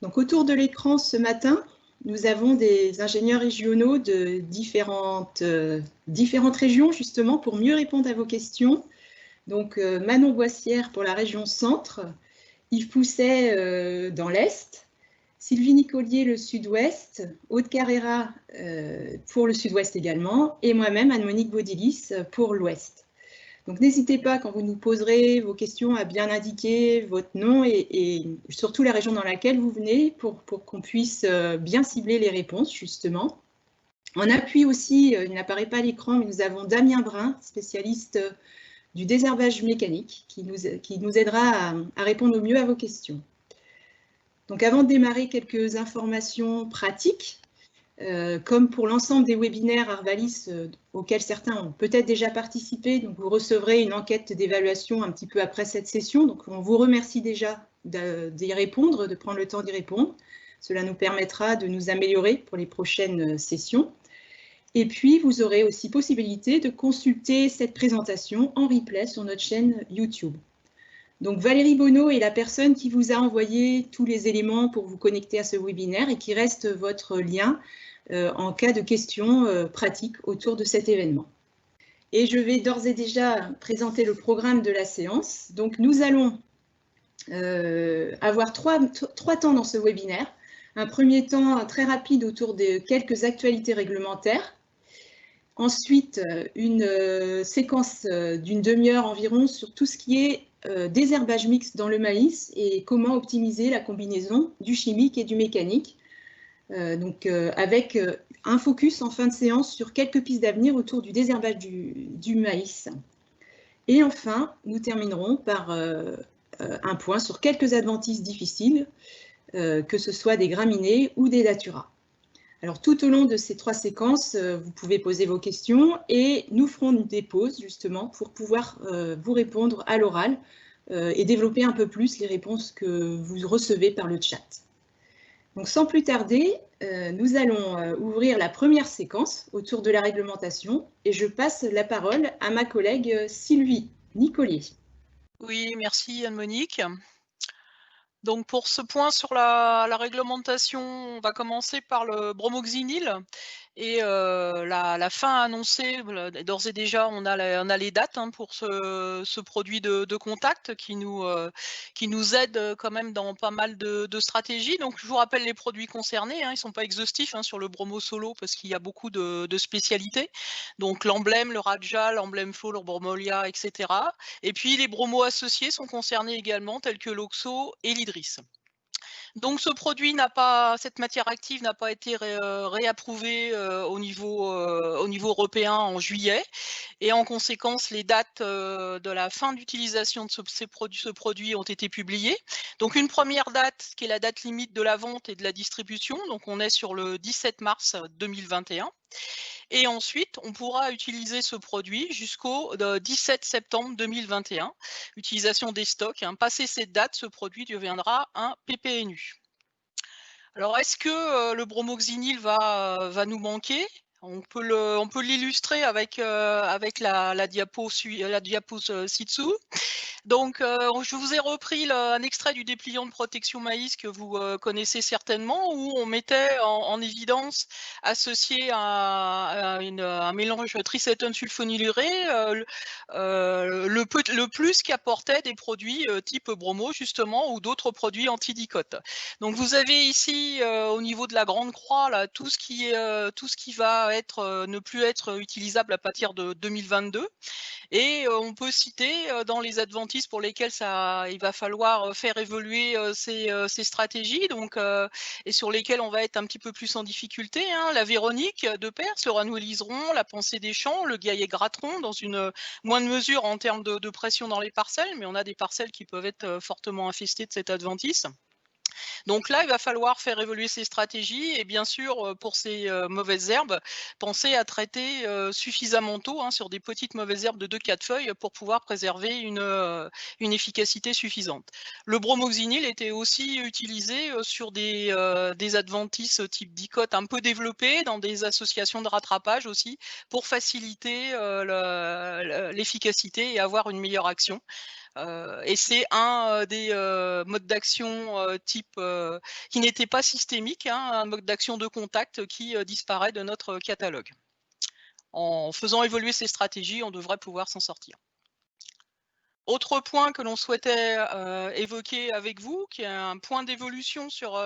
Donc, autour de l'écran ce matin, nous avons des ingénieurs régionaux de différentes régions, justement, pour mieux répondre à vos questions. Donc, Manon Boissière pour la région Centre, Yves Pousset dans l'Est, Sylvie Nicolier le Sud-Ouest, Aude Carrera pour le Sud-Ouest également, et moi-même, Anne-Monique Baudilis pour l'Ouest. Donc n'hésitez pas, quand vous nous poserez vos questions, à bien indiquer votre nom et surtout la région dans laquelle vous venez pour qu'on puisse bien cibler les réponses, justement. En appui aussi, il n'apparaît pas à l'écran, mais nous avons Damien Brun, spécialiste du désherbage mécanique, qui nous aidera à répondre au mieux à vos questions. Donc avant de démarrer, quelques informations pratiques. Comme pour l'ensemble des webinaires Arvalis auxquels certains ont peut-être déjà participé, donc vous recevrez une enquête d'évaluation un petit peu après cette session. Donc on vous remercie déjà d'y répondre, de prendre le temps d'y répondre. Cela nous permettra de nous améliorer pour les prochaines sessions. Et puis vous aurez aussi possibilité de consulter cette présentation en replay sur notre chaîne YouTube. Donc Valérie Bonneau est la personne qui vous a envoyé tous les éléments pour vous connecter à ce webinaire et qui reste votre lien en cas de questions pratiques autour de cet événement. Et je vais d'ores et déjà présenter le programme de la séance. Donc nous allons avoir trois temps dans ce webinaire. Un premier temps très rapide autour de quelques actualités réglementaires. Ensuite, une séquence d'une demi-heure environ sur tout ce qui est désherbage mixte dans le maïs et comment optimiser la combinaison du chimique et du mécanique. Avec un focus en fin de séance sur quelques pistes d'avenir autour du désherbage du maïs. Et enfin, nous terminerons par un point sur quelques adventices difficiles, que ce soit des graminées ou des datura. Alors, tout au long de ces trois séquences, vous pouvez poser vos questions et nous ferons des pauses, justement, pour pouvoir vous répondre à l'oral et développer un peu plus les réponses que vous recevez par le chat. Donc, sans plus tarder, nous allons ouvrir la première séquence autour de la réglementation et je passe la parole à ma collègue Sylvie Nicolier. Oui, merci Anne-Monique. Donc pour ce point sur la réglementation, on va commencer par le bromoxynil et la fin annoncée. D'ores et déjà, on a les dates pour ce produit de contact qui nous aide quand même dans pas mal de stratégies. Donc je vous rappelle les produits concernés, ils ne sont pas exhaustifs sur le bromo solo parce qu'il y a beaucoup de spécialités. Donc l'emblème, le Raja, l'emblème Flow, le bromolia, etc. Et puis les bromos associés sont concernés également, tels que l'oxo et l'hydris. Donc ce produit cette matière active n'a pas été réapprouvée au niveau européen en juillet, et en conséquence les dates de la fin d'utilisation de ce produit ont été publiées. Donc une première date qui est la date limite de la vente et de la distribution, donc on est sur le 17 mars 2021. Et ensuite, on pourra utiliser ce produit jusqu'au 17 septembre 2021. Utilisation des stocks. Passé cette date, ce produit deviendra un PPNU. Alors, est-ce que le bromoxynil va nous manquer ? On peut l'illustrer avec la diapo ci-dessous. Donc, je vous ai repris un extrait du dépliant de protection maïs que vous connaissez certainement, où on mettait en évidence, associé à un mélange tricétone sulfonyluré, le plus qu'apportaient des produits type bromo, justement, ou d'autres produits antidicotes. Donc, vous avez ici, au niveau de la grande croix, là, tout ce qui va ne plus être utilisable à partir de 2022. Et on peut citer dans les adventices pour lesquels il va falloir faire évoluer ces stratégies, et sur lesquels on va être un petit peu plus en difficulté, la Véronique de Perse, le Ranouille liseron, la Pensée des champs, le Gaillet gratteron, dans une moindre mesure en termes de pression dans les parcelles, mais on a des parcelles qui peuvent être fortement infestées de cette adventice. Donc là, il va falloir faire évoluer ces stratégies et bien sûr, pour ces mauvaises herbes, penser à traiter suffisamment tôt sur des petites mauvaises herbes de 2-4 feuilles pour pouvoir préserver une efficacité suffisante. Le bromoxynil était aussi utilisé sur des adventices type dicote un peu développées dans des associations de rattrapage aussi pour faciliter l'efficacité et avoir une meilleure action. Et c'est un des modes d'action type qui n'était pas systémique, hein, un mode d'action de contact qui disparaît de notre catalogue. En faisant évoluer ces stratégies, on devrait pouvoir s'en sortir. Autre point que l'on souhaitait évoquer avec vous, qui est un point d'évolution sur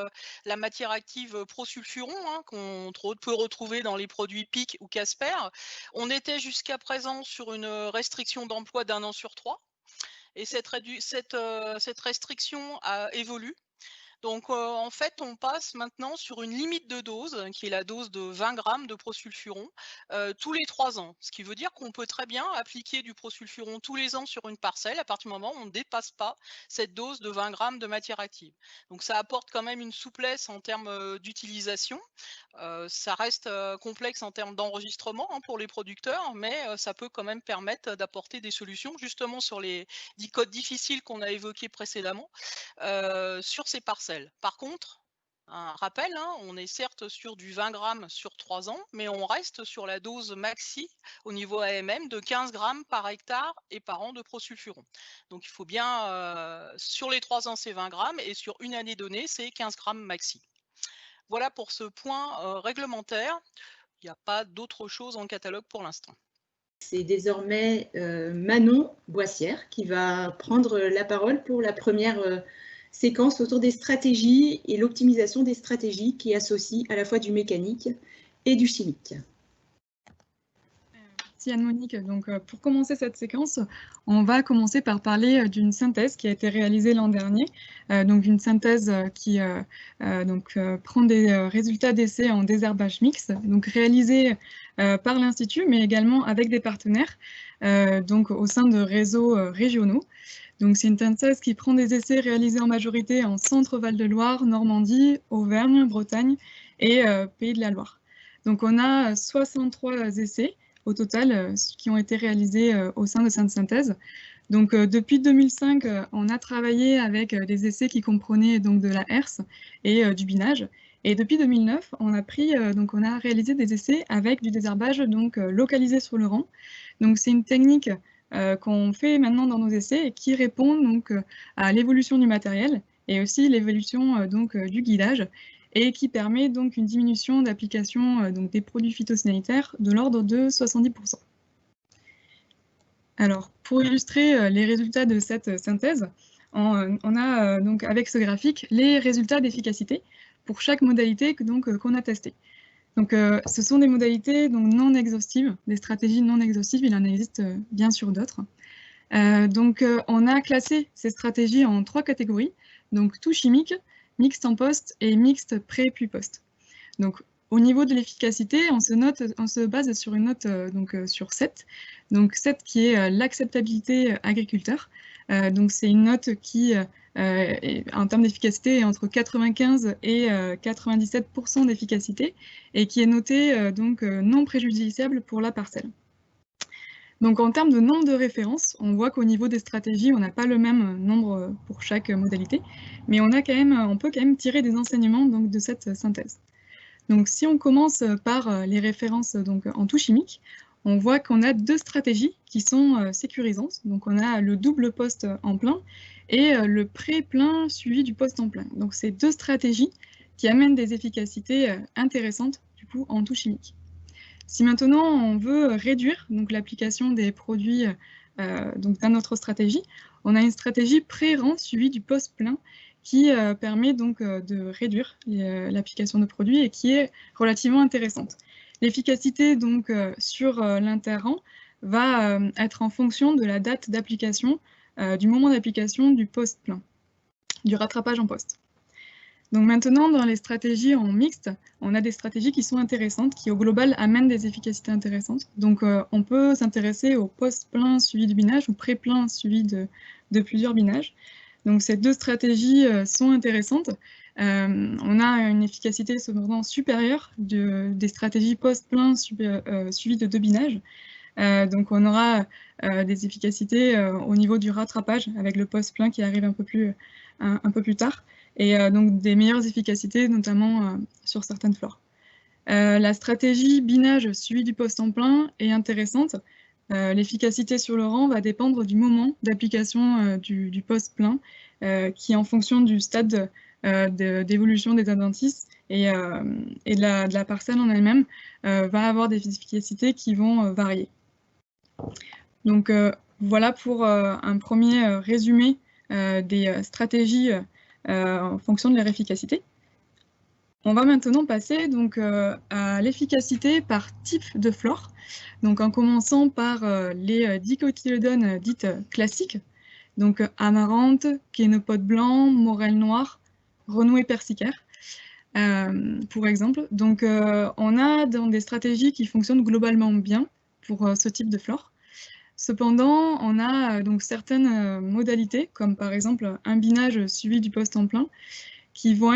la matière active prosulfuron, hein, qu'on peut retrouver dans les produits PIC ou Casper. On était jusqu'à présent sur une restriction d'emploi d'1 an sur 3. Et cette restriction évolue. Donc, en fait, on passe maintenant sur une limite de dose, qui est la dose de 20 grammes de prosulfuron, tous les 3 ans. Ce qui veut dire qu'on peut très bien appliquer du prosulfuron tous les ans sur une parcelle, à partir du moment où on ne dépasse pas cette dose de 20 grammes de matière active. Donc, ça apporte quand même une souplesse en termes d'utilisation. Ça reste complexe en termes d'enregistrement, hein, pour les producteurs, mais ça peut quand même permettre d'apporter des solutions, justement sur les codes difficiles qu'on a évoqués précédemment, sur ces parcelles. Par contre, un rappel, hein, on est certes sur du 20 grammes sur 3 ans, mais on reste sur la dose maxi au niveau AMM de 15 grammes par hectare et par an de prosulfuron. Donc il faut bien, sur les 3 ans, c'est 20 grammes et sur une année donnée, c'est 15 grammes maxi. Voilà pour ce point réglementaire. Il n'y a pas d'autre chose en catalogue pour l'instant. C'est désormais Manon Boissière qui va prendre la parole pour la première séquence autour des stratégies et l'optimisation des stratégies qui associent à la fois du mécanique et du chimique. Merci Anne-Monique. Donc, pour commencer cette séquence, on va commencer par parler d'une synthèse qui a été réalisée l'an dernier. Donc, une synthèse qui prend des résultats d'essais en désherbage mixte, donc réalisée par l'Institut, mais également avec des partenaires, donc au sein de réseaux régionaux. Donc, c'est une synthèse qui prend des essais réalisés en majorité en Centre-Val de Loire, Normandie, Auvergne, Bretagne et Pays de la Loire. Donc, on a 63 essais au total qui ont été réalisés au sein de cette synthèse. Donc, depuis 2005, on a travaillé avec des essais qui comprenaient donc de la herse et du binage. Et depuis 2009, on a réalisé des essais avec du désherbage donc localisé sur le rang. Donc, c'est une technique qu'on fait maintenant dans nos essais et qui répond donc à l'évolution du matériel et aussi l'évolution du guidage, et qui permet donc une diminution d'application des produits phytosanitaires de l'ordre de 70%. Alors, pour illustrer les résultats de cette synthèse, on a donc avec ce graphique les résultats d'efficacité pour chaque modalité qu'on a testée. Donc, ce sont des modalités non exhaustives, des stratégies non exhaustives, il en existe bien sûr d'autres. On a classé ces stratégies en 3 catégories, donc tout chimique, mixte en post et mixte pré puis post. Donc, au niveau de l'efficacité, on se base sur une note sur 7. Donc 7 qui est l'acceptabilité agriculteur. Donc c'est une note qui, en termes d'efficacité, est entre 95 et 97% d'efficacité et qui est notée non préjudiciable pour la parcelle. Donc en termes de nombre de références, on voit qu'au niveau des stratégies, on n'a pas le même nombre pour chaque modalité, mais on peut quand même tirer des enseignements de cette synthèse. Donc si on commence par les références en tout chimique, on voit qu'on a 2 stratégies qui sont sécurisantes. Donc on a le double post en plein et le pré-plein suivi du post en plein. Donc c'est 2 stratégies qui amènent des efficacités intéressantes du coup en tout chimique. Si maintenant on veut réduire l'application des produits dans notre stratégie, on a une stratégie pré-rang suivie du post-plein qui permet de réduire l'application de produits et qui est relativement intéressante. L'efficacité sur l'inter-rang va être en fonction de la date d'application, du moment d'application du post-plein, du rattrapage en post. Donc maintenant, dans les stratégies en mixte, on a des stratégies qui sont intéressantes, qui au global amènent des efficacités intéressantes. Donc on peut s'intéresser au post-plein suivi du binage ou pré-plein suivi de plusieurs binages. Donc ces 2 stratégies sont intéressantes. On a une efficacité cependant supérieure des stratégies post-plein suivies de 2 binages. Donc on aura des efficacités au niveau du rattrapage avec le post-plein qui arrive un peu plus tard. Et donc des meilleures efficacités, notamment sur certaines flores. La stratégie binage suivie du post en plein est intéressante l'efficacité sur le rang va dépendre du moment d'application du poste plein, qui en fonction du stade d'évolution des adventices et de la parcelle en elle-même, va avoir des efficacités qui vont varier. Donc voilà pour un premier résumé des stratégies en fonction de leur efficacité. On va maintenant passer donc à l'efficacité par type de flore, donc en commençant par les dicotylédones dites classiques, donc amarante, kénopodes blanc, morel noir, renouée persicaire, pour exemple. Donc on a dans des stratégies qui fonctionnent globalement bien pour ce type de flore. Cependant, on a donc certaines modalités, comme par exemple un binage suivi du poste en plein, qui vont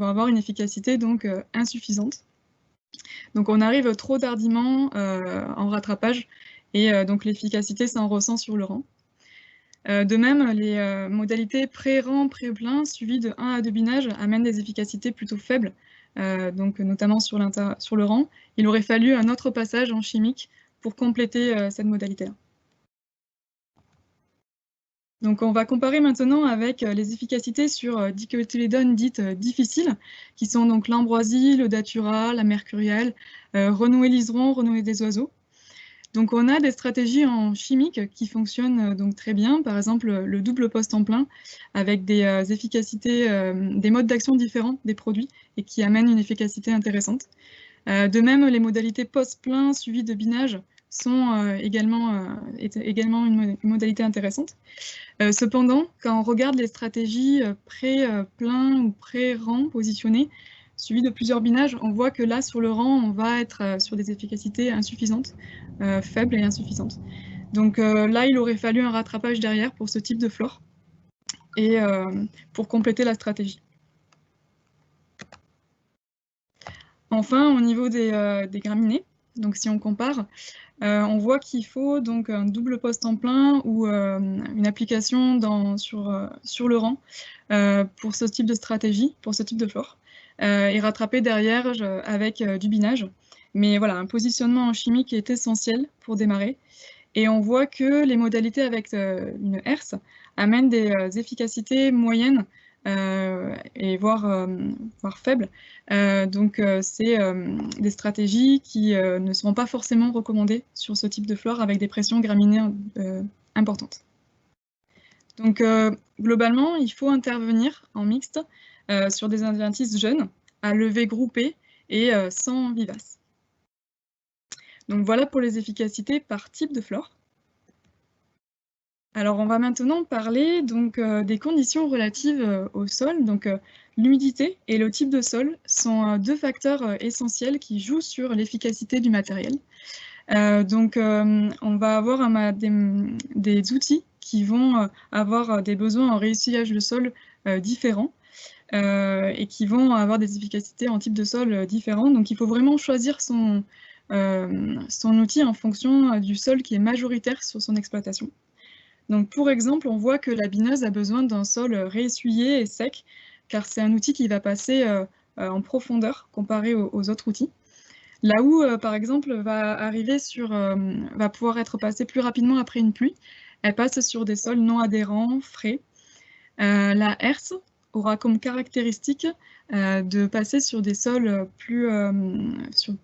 avoir une efficacité donc insuffisante. Donc on arrive trop tardivement en rattrapage et donc l'efficacité s'en ressent sur le rang. De même, les modalités pré-rang, pré-plein suivies de 1 à 2 binages amènent des efficacités plutôt faibles, donc notamment sur le rang. Il aurait fallu un autre passage en chimique pour compléter cette modalité-là. Donc on va comparer maintenant avec les efficacités sur dicotylédones dites difficiles, qui sont donc l'ambroisie, le datura, la mercuriale, renouée liseron, renouée des oiseaux. Donc on a des stratégies en chimique qui fonctionnent donc très bien, par exemple le double poste en plein, avec des efficacités, des modes d'action différents des produits et qui amènent une efficacité intéressante. De même, les modalités poste plein suivies de binage sont également une modalité intéressante. Cependant, quand on regarde les stratégies pré-plein ou pré-rang positionnées, suivies de plusieurs binages, on voit que là, sur le rang, on va être sur des efficacités insuffisantes, faibles et insuffisantes. Donc là, il aurait fallu un rattrapage derrière pour ce type de flore et pour compléter la stratégie. Enfin, au niveau des graminées, donc si on compare, on voit qu'il faut donc un double poste en plein ou une application sur le rang pour ce type de stratégie, pour ce type de flore, et rattraper derrière avec du binage. Mais voilà, un positionnement en chimique est essentiel pour démarrer. Et on voit que les modalités avec une herse amènent des efficacités moyennes et voire faibles. Donc c'est des stratégies qui ne seront pas forcément recommandées sur ce type de flore avec des pressions graminées importantes. Donc globalement, il faut intervenir en mixte sur des adventices jeunes, à levée groupée et sans vivace. Donc voilà pour les efficacités par type de flore. Alors on va maintenant parler donc des conditions relatives au sol. Donc l'humidité et le type de sol sont deux facteurs essentiels qui jouent sur l'efficacité du matériel. Donc on va avoir des outils qui vont avoir des besoins en réessuyage de sol différents et qui vont avoir des efficacités en type de sol différents. Donc il faut vraiment choisir son outil en fonction du sol qui est majoritaire sur son exploitation. Donc pour exemple, on voit que la bineuse a besoin d'un sol réessuyé et sec, car c'est un outil qui va passer en profondeur comparé aux autres outils. La houe, par exemple, va pouvoir être passée plus rapidement après une pluie. Elle passe sur des sols non adhérents, frais. La herse aura comme caractéristique de passer sur des sols plus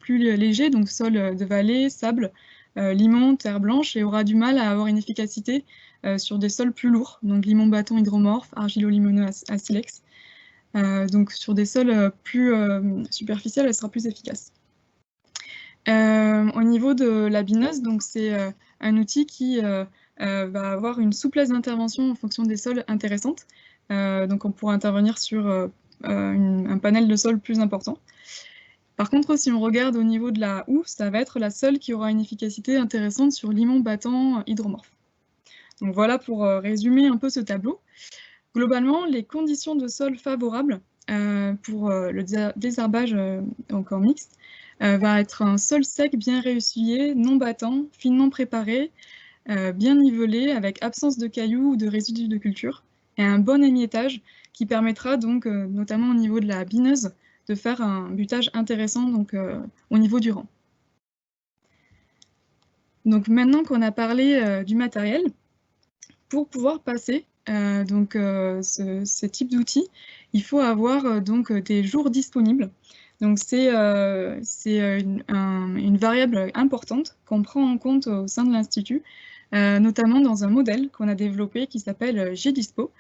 légers, donc sols de vallée, sable, limon, terre blanche, et aura du mal à avoir une efficacité sur des sols plus lourds, donc limon bâton hydromorphe, argilo-limoneux à silex. Donc sur des sols plus superficiels, elle sera plus efficace. Au niveau de la bineuse, donc c'est un outil qui va avoir une souplesse d'intervention en fonction des sols intéressante. Donc on pourra intervenir sur un panel de sols plus important. Par contre, si on regarde au niveau de la houe, ça va être la seule qui aura une efficacité intéressante sur limon battant hydromorphe. Donc voilà pour résumer un peu ce tableau. Globalement, les conditions de sol favorables pour le désherbage encore mixte va être un sol sec bien réessuyé, non battant, finement préparé, bien nivelé, avec absence de cailloux ou de résidus de culture, et un bon émiettage qui permettra donc, notamment au niveau de la bineuse, de faire un butage intéressant donc, au niveau du rang. Donc maintenant qu'on a parlé du matériel, pour pouvoir passer ce type d'outils, il faut avoir des jours disponibles. Donc c'est une variable importante qu'on prend en compte au sein de l'Institut, notamment dans un modèle qu'on a développé qui s'appelle GDispo.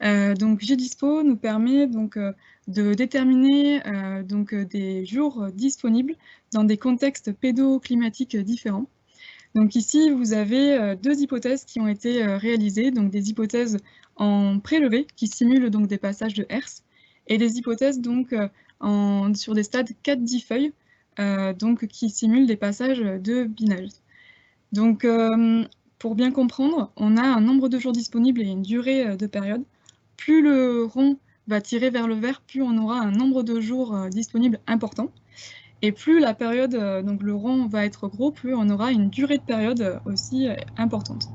Donc GDispo nous permet de déterminer des jours disponibles dans des contextes pédoclimatiques différents. Donc ici, vous avez deux hypothèses qui ont été réalisées, donc des hypothèses en prélevé qui simulent donc des passages de hertz et des hypothèses sur des stades 4-10 feuilles qui simulent des passages de binage. Donc pour bien comprendre, on a un nombre de jours disponibles et une durée de période. Plus le rond va tirer vers le vert, plus on aura un nombre de jours disponibles important. Et plus la période, donc le rond va être gros, plus on aura une durée de période aussi importante.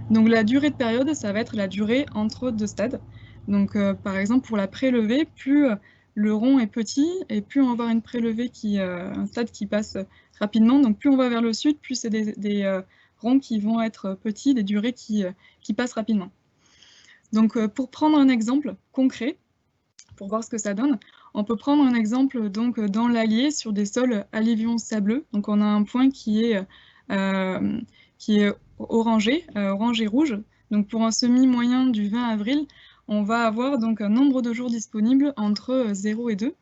Donc la durée de période, ça va être la durée entre deux stades. Donc par exemple, pour la prélevée, plus le rond est petit et plus on va avoir une prélevée un stade qui passe rapidement. Donc plus on va vers le sud, plus c'est des ronds qui vont être petits, des durées qui passent rapidement. Donc pour prendre un exemple concret, pour voir ce que ça donne, on peut prendre un exemple dans l'Allier sur des sols alluvions sableux. Donc on a un point qui est orangé, orange et rouge. Donc pour un semis moyen du 20 avril, on va avoir donc un nombre de jours disponibles entre 0 et 2.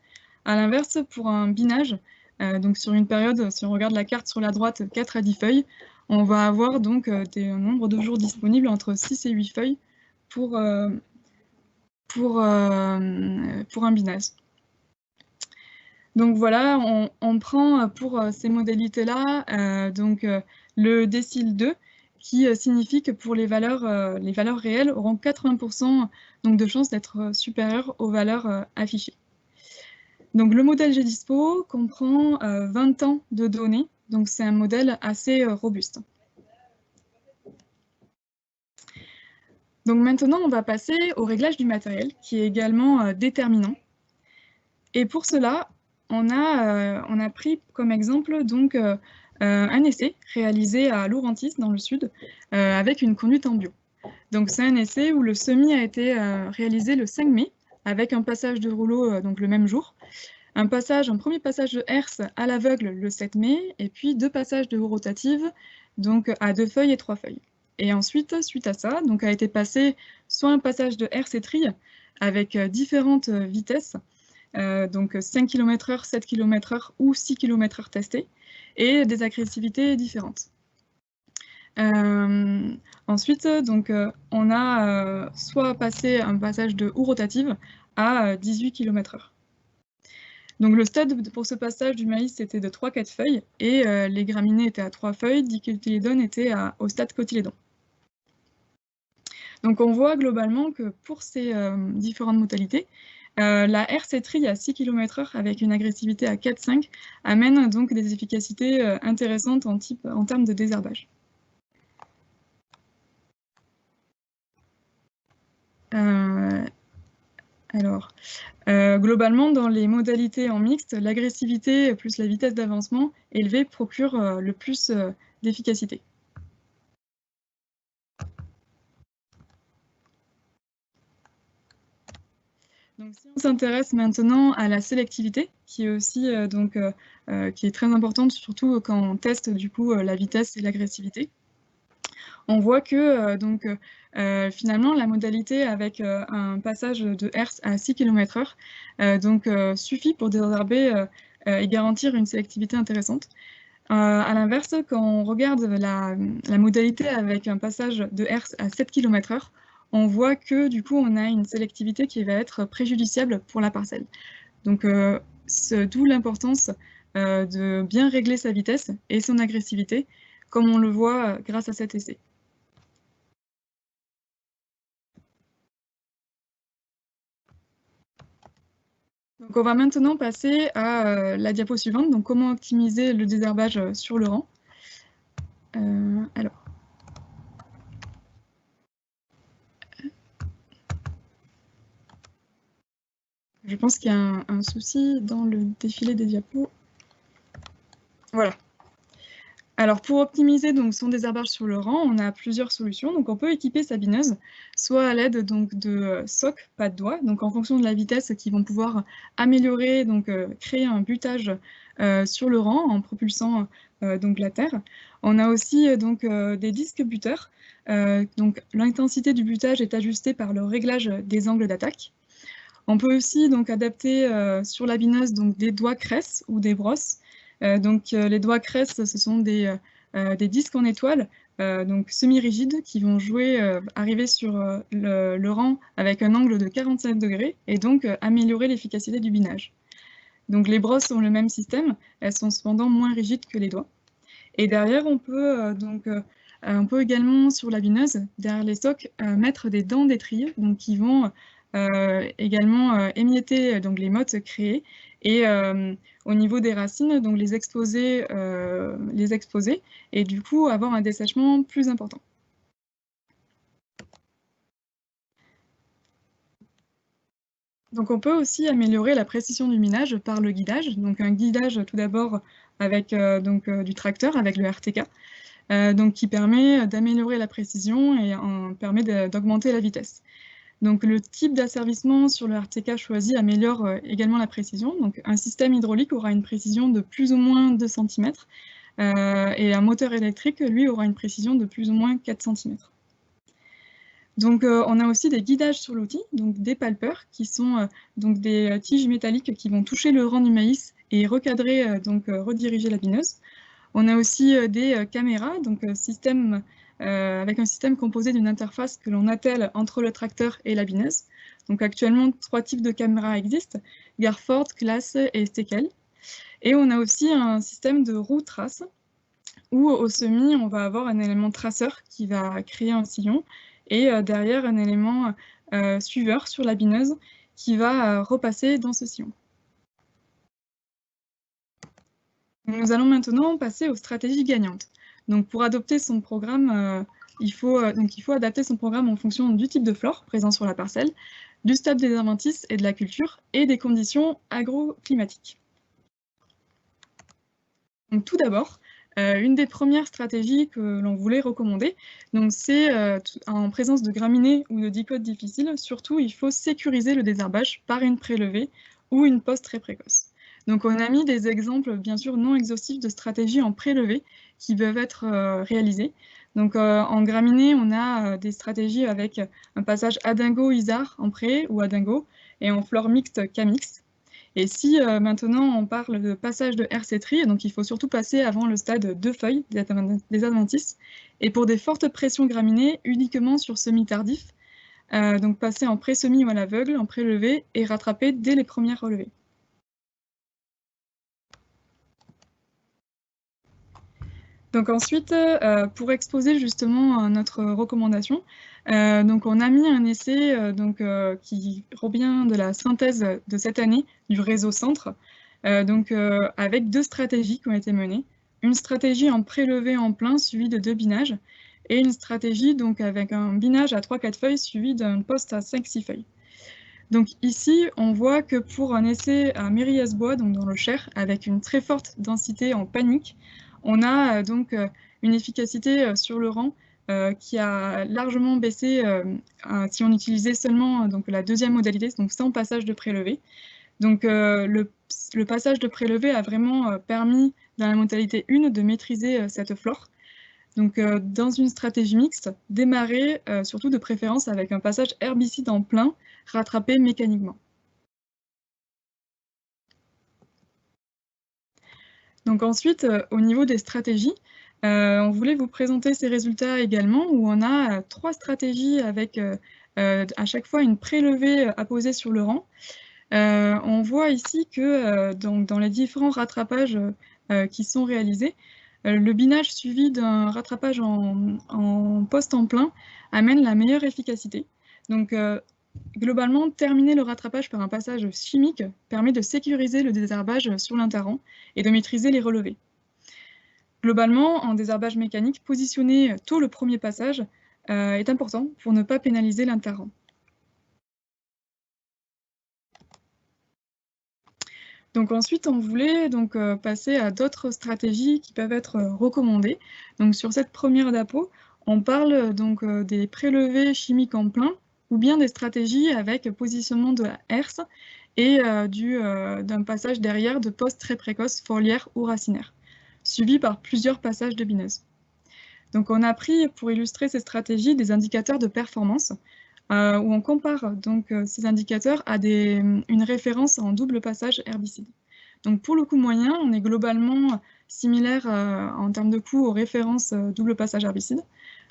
À l'inverse, pour un binage, donc sur une période, si on regarde la carte sur la droite, 4 à 10 feuilles, on va avoir un nombre de jours disponibles entre 6 et 8 feuilles pour un binage. Donc voilà, on prend pour ces modalités-là le décile 2, qui signifie que pour les valeurs réelles auront 80% de chances d'être supérieures aux valeurs affichées. Donc le modèle GDispo comprend 20 ans de données, donc c'est un modèle assez robuste. Donc maintenant, on va passer au réglage du matériel, qui est également déterminant. Et pour cela, on a pris comme exemple un essai réalisé à Laurentis dans le sud avec une conduite en bio. Donc c'est un essai où le semis a été réalisé le 5 mai avec un passage de rouleau le même jour, un premier passage de herse à l'aveugle le 7 mai et puis 2 passages de haut rotative à 2 feuilles et 3 feuilles. Et ensuite, suite à ça, a été passé soit un passage de herse et trille avec différentes vitesses, 5 km/h, 7 km/h ou 6 km/h testés, et des agressivités différentes. Ensuite, on a soit passé un passage de houe rotative à 18 km/h. Donc le stade pour ce passage du maïs était de 3-4 feuilles, et les graminées étaient à 3 feuilles, dicotylédones étaient au stade cotylédon. Donc on voit globalement que pour ces différentes modalités, la RC trille à 6 km/h avec une agressivité à 4-5 amène donc des efficacités intéressantes en termes de désherbage. Globalement, dans les modalités en mixte, l'agressivité plus la vitesse d'avancement élevée procure le plus d'efficacité. Donc, si on s'intéresse maintenant à la sélectivité, qui est aussi qui est très importante, surtout quand on teste du coup la vitesse et l'agressivité, on voit que finalement la modalité avec un passage de hertz à 6 km/h suffit pour désherber et garantir une sélectivité intéressante. À l'inverse, quand on regarde la modalité avec un passage de hertz à 7 km/h, on voit que du coup on a une sélectivité qui va être préjudiciable pour la parcelle. Donc d'où l'importance de bien régler sa vitesse et son agressivité, comme on le voit grâce à cet essai. Donc on va maintenant passer à la diapo suivante, donc comment optimiser le désherbage sur le rang. Alors. Je pense qu'il y a un souci dans le défilé des diapos. Voilà. Alors, pour optimiser donc, son désherbage sur le rang, on a plusieurs solutions. Donc, on peut équiper sa bineuse, soit à l'aide de socs, pas de doigts, donc en fonction de la vitesse, qui vont pouvoir améliorer, donc créer un butage sur le rang en propulsant donc la terre. On a aussi donc des disques buteurs. Donc, l'intensité du butage est ajustée par le réglage des angles d'attaque. On peut aussi donc adapter sur la bineuse donc, des doigts cresse ou des brosses. Les doigts cresse, ce sont des disques en étoile, donc semi-rigides, qui vont arriver sur le rang avec un angle de 45 degrés et donc améliorer l'efficacité du binage. Donc les brosses ont le même système, elles sont cependant moins rigides que les doigts. Et derrière, on peut également, sur la bineuse, derrière les socs, mettre des dents d'étrille, donc qui vont également émietter donc, les mottes créées et au niveau des racines, donc les exposer et du coup avoir un dessèchement plus important. Donc on peut aussi améliorer la précision du minage par le guidage. Donc un guidage tout d'abord avec du tracteur, avec le RTK, qui permet d'améliorer la précision et permet d'augmenter la vitesse. Donc le type d'asservissement sur le RTK choisi améliore également la précision. Donc un système hydraulique aura une précision de plus ou moins 2 cm et un moteur électrique, lui, aura une précision de plus ou moins 4 cm. Donc on a aussi des guidages sur l'outil, donc des palpeurs qui sont donc des tiges métalliques qui vont toucher le rang du maïs et recadrer, rediriger la bineuse. On a aussi des caméras, donc avec un système composé d'une interface que l'on attelle entre le tracteur et la bineuse. Donc actuellement, 3 types de caméras existent, Garford, Class et Stekel. Et on a aussi un système de roue-trace, où au semis, on va avoir un élément traceur qui va créer un sillon, et derrière un élément suiveur sur la bineuse qui va repasser dans ce sillon. Nous allons maintenant passer aux stratégies gagnantes. Donc, pour adopter son programme, il faut adapter son programme en fonction du type de flore présent sur la parcelle, du stade des adventices et de la culture, et des conditions agroclimatiques. Donc, tout d'abord, une des premières stratégies que l'on voulait recommander, c'est en présence de graminées ou de dicotes difficiles, surtout il faut sécuriser le désherbage par une prélevée ou une pose très précoce. Donc on a mis des exemples, bien sûr, non exhaustifs de stratégies en prélevée qui peuvent être réalisées. Donc en graminées, on a des stratégies avec un passage adingo-isard en pré ou adingo, et en flore mixte K-mixte. Et si maintenant on parle de passage de RC-tri, donc il faut surtout passer avant le stade 2 feuilles des adventices, et pour des fortes pressions graminées, uniquement sur semis tardif, donc passer en pré-semis ou à l'aveugle, en prélevé, et rattraper dès les premières relevées. Donc ensuite, pour exposer justement notre recommandation, donc on a mis un essai qui revient de la synthèse de cette année du réseau Centre, avec 2 stratégies qui ont été menées. Une stratégie en prélevé en plein suivie de 2 binages, et une stratégie donc avec un binage à 3-4 feuilles suivi d'un poste à 5-6 feuilles. Donc ici, on voit que pour un essai à Mériès-Bois, donc dans le Cher, avec une très forte densité en panique, on a donc une efficacité sur le rang qui a largement baissé si on utilisait seulement la deuxième modalité, donc sans passage de prélevé. Donc le passage de prélevé a vraiment permis, dans la modalité 1, de maîtriser cette flore. Donc dans une stratégie mixte, démarrer surtout de préférence avec un passage herbicide en plein, rattrapé mécaniquement. Donc ensuite, au niveau des stratégies, on voulait vous présenter ces résultats également, où on a 3 stratégies avec à chaque fois une prélevée apposée sur le rang. On voit ici que dans les différents rattrapages qui sont réalisés, le binage suivi d'un rattrapage en poste en plein amène la meilleure efficacité. Donc globalement, terminer le rattrapage par un passage chimique permet de sécuriser le désherbage sur l'interrang et de maîtriser les relevés. Globalement, en désherbage mécanique, positionner tôt le premier passage est important pour ne pas pénaliser l'interrang. Donc ensuite, on voulait donc, passer à d'autres stratégies qui peuvent être recommandées. Donc sur cette première diapo, on parle donc des prélevés chimiques en plein ou bien des stratégies avec positionnement de la herse et d'un passage derrière de pause très précoce foliaire ou racinaire, suivi par plusieurs passages de bineuse. Donc on a pris pour illustrer ces stratégies des indicateurs de performance où on compare donc ces indicateurs à une référence en double passage herbicide. Donc pour le coût moyen, on est globalement similaire en termes de coût aux références double passage herbicide.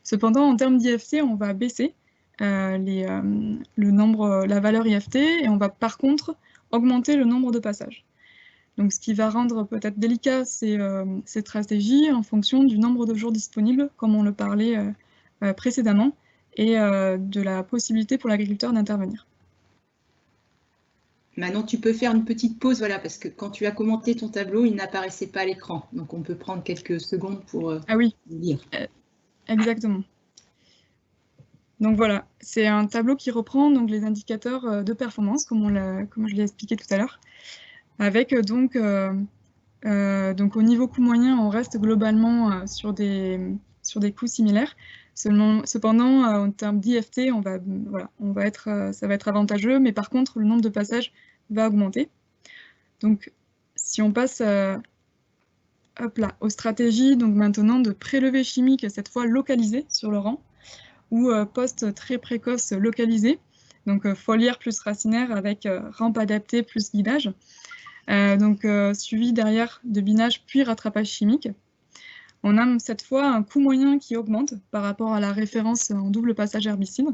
Cependant, en termes d'IFT, on va baisser la valeur IFT et on va par contre augmenter le nombre de passages. Donc ce qui va rendre peut-être délicat ces stratégies en fonction du nombre de jours disponibles, comme on le parlait précédemment, et de la possibilité pour l'agriculteur d'intervenir. Manon, tu peux faire une petite pause, voilà, parce que quand tu as commenté ton tableau, il n'apparaissait pas à l'écran. Donc, on peut prendre quelques secondes pour lire. Exactement. Donc voilà, c'est un tableau qui reprend donc, les indicateurs de performance, comme je l'ai expliqué tout à l'heure, avec donc au niveau coût moyen, on reste globalement sur des coûts similaires. Cependant, en termes d'IFT, ça va être avantageux, mais par contre, le nombre de passages va augmenter. Donc, si on passe aux stratégies, donc maintenant de prélevé chimique, cette fois localisé sur le rang, ou poste très précoce localisé, donc foliaire plus racinaire avec rampe adaptée plus guidage. Suivi derrière de binage puis rattrapage chimique. On a cette fois un coût moyen qui augmente par rapport à la référence en double passage herbicide,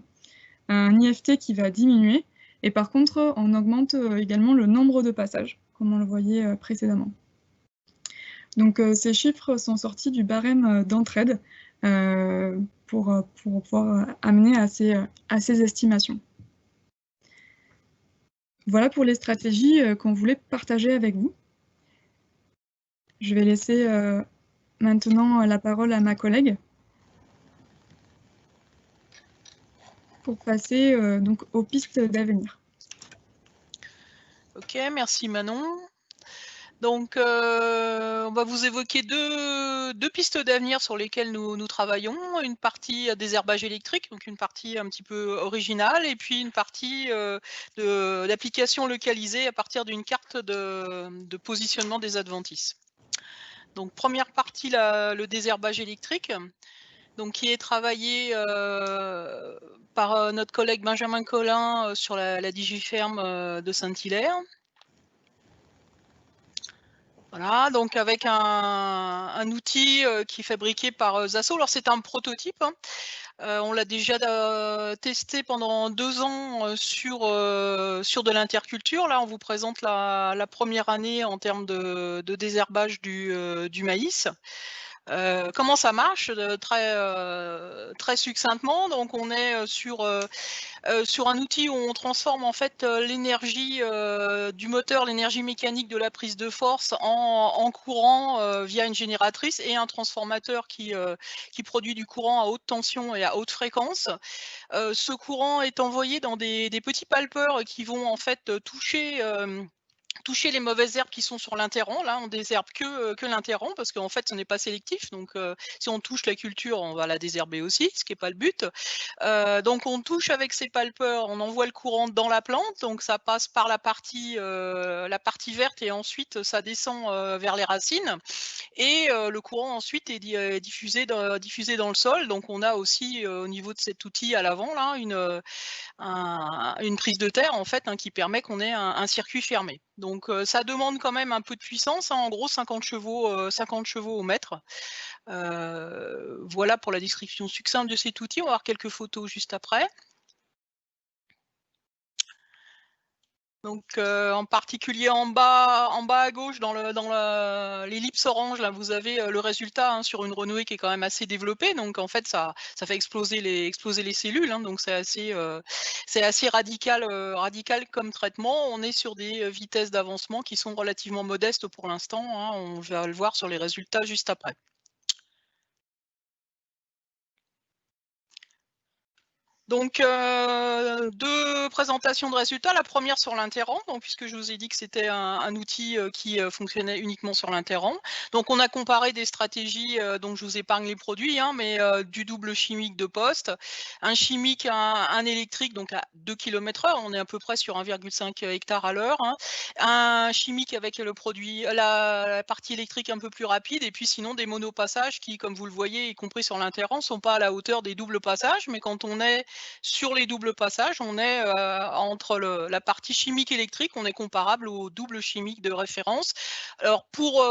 un IFT qui va diminuer, et par contre, on augmente également le nombre de passages, comme on le voyait précédemment. Donc ces chiffres sont sortis du barème d'entraide pour pouvoir amener à ces estimations. Voilà pour les stratégies qu'on voulait partager avec vous. Je vais laisser maintenant la parole à ma collègue pour passer donc aux pistes d'avenir. Ok, merci Manon. Donc, on va vous évoquer deux pistes d'avenir sur lesquelles nous travaillons. Une partie désherbage électrique, donc une partie un petit peu originale, et puis une partie d'application localisée à partir d'une carte de positionnement des adventices. Donc, première partie, le désherbage électrique, donc, qui est travaillé par notre collègue Benjamin Collin sur la Digiferme de Saint-Hilaire. Voilà, donc avec un outil qui est fabriqué par Zasso. Alors c'est un prototype, hein. On l'a déjà testé pendant 2 ans sur de l'interculture. Là, on vous présente la première année en termes de désherbage du maïs. Comment ça marche très succinctement. Donc on est sur un outil où on transforme en fait l'énergie du moteur, l'énergie mécanique de la prise de force en courant via une génératrice et un transformateur qui produit du courant à haute tension et à haute fréquence. Ce courant est envoyé dans des petits palpeurs qui vont en fait toucher les mauvaises herbes qui sont sur l'interrond. Là, on désherbe que l'interrond parce qu'en fait, ce n'est pas sélectif. Donc, si on touche la culture, on va la désherber aussi, ce qui n'est pas le but. Donc, on touche avec ces palpeurs, on envoie le courant dans la plante. Donc, ça passe par la partie verte et ensuite, ça descend vers les racines. Et le courant ensuite est diffusé dans le sol. Donc, on a aussi au niveau de cet outil à l'avant là une prise de terre en fait qui permet qu'on ait un circuit fermé. Donc ça demande quand même un peu de puissance, en gros 50 chevaux au mètre. Voilà pour la description succincte de cet outil. On va voir quelques photos juste après. Donc en particulier en bas à gauche dans l'ellipse orange, là vous avez le résultat sur une renouée qui est quand même assez développée. Donc en fait ça fait exploser les cellules. Donc c'est assez radical comme traitement. On est sur des vitesses d'avancement qui sont relativement modestes pour l'instant. On va le voir sur les résultats juste après. Donc, deux présentations de résultats. La première sur l'interromp, puisque je vous ai dit que c'était un outil qui fonctionnait uniquement sur l'interromp. Donc, on a comparé des stratégies, donc je vous épargne les produits, hein, mais du double chimique de poste, un chimique, un électrique, donc à 2 km/h, on est à peu près sur 1,5 hectare à l'heure, hein, un chimique avec le produit, la partie électrique un peu plus rapide, et puis sinon des monopassages qui, comme vous le voyez, y compris sur l'interromp, sont pas à la hauteur des doubles passages, mais quand on est sur les doubles passages, on est entre la partie chimique électrique, on est comparable au double chimique de référence. Alors pour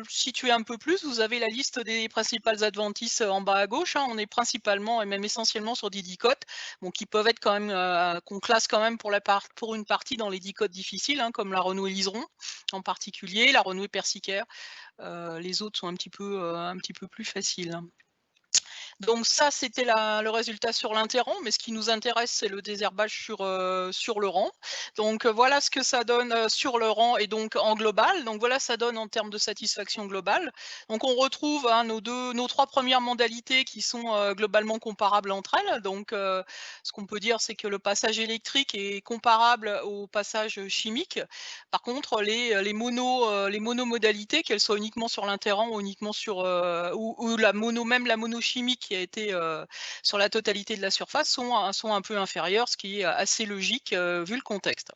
situer un peu plus, vous avez la liste des principales adventices en bas à gauche, hein. On est principalement et même essentiellement sur des dicotes, bon, qui peuvent être quand même, qu'on classe quand même pour une partie dans les dicotes difficiles, hein, comme la renouée liseron en particulier, la renouée persicaire. Les autres sont un petit peu plus faciles. Donc ça, c'était le résultat sur l'interromp, mais ce qui nous intéresse, c'est le désherbage sur le rang. Donc voilà ce que ça donne sur le rang et donc en global. Donc voilà, ça donne en termes de satisfaction globale. Donc on retrouve hein, nos trois premières modalités qui sont globalement comparables entre elles. Donc ce qu'on peut dire, c'est que le passage électrique est comparable au passage chimique. Par contre, les monomodalités, qu'elles soient uniquement sur l'interromp ou uniquement sur ou même la monochimique qui a été sur la totalité de la surface sont un peu inférieures, ce qui est assez logique vu le contexte.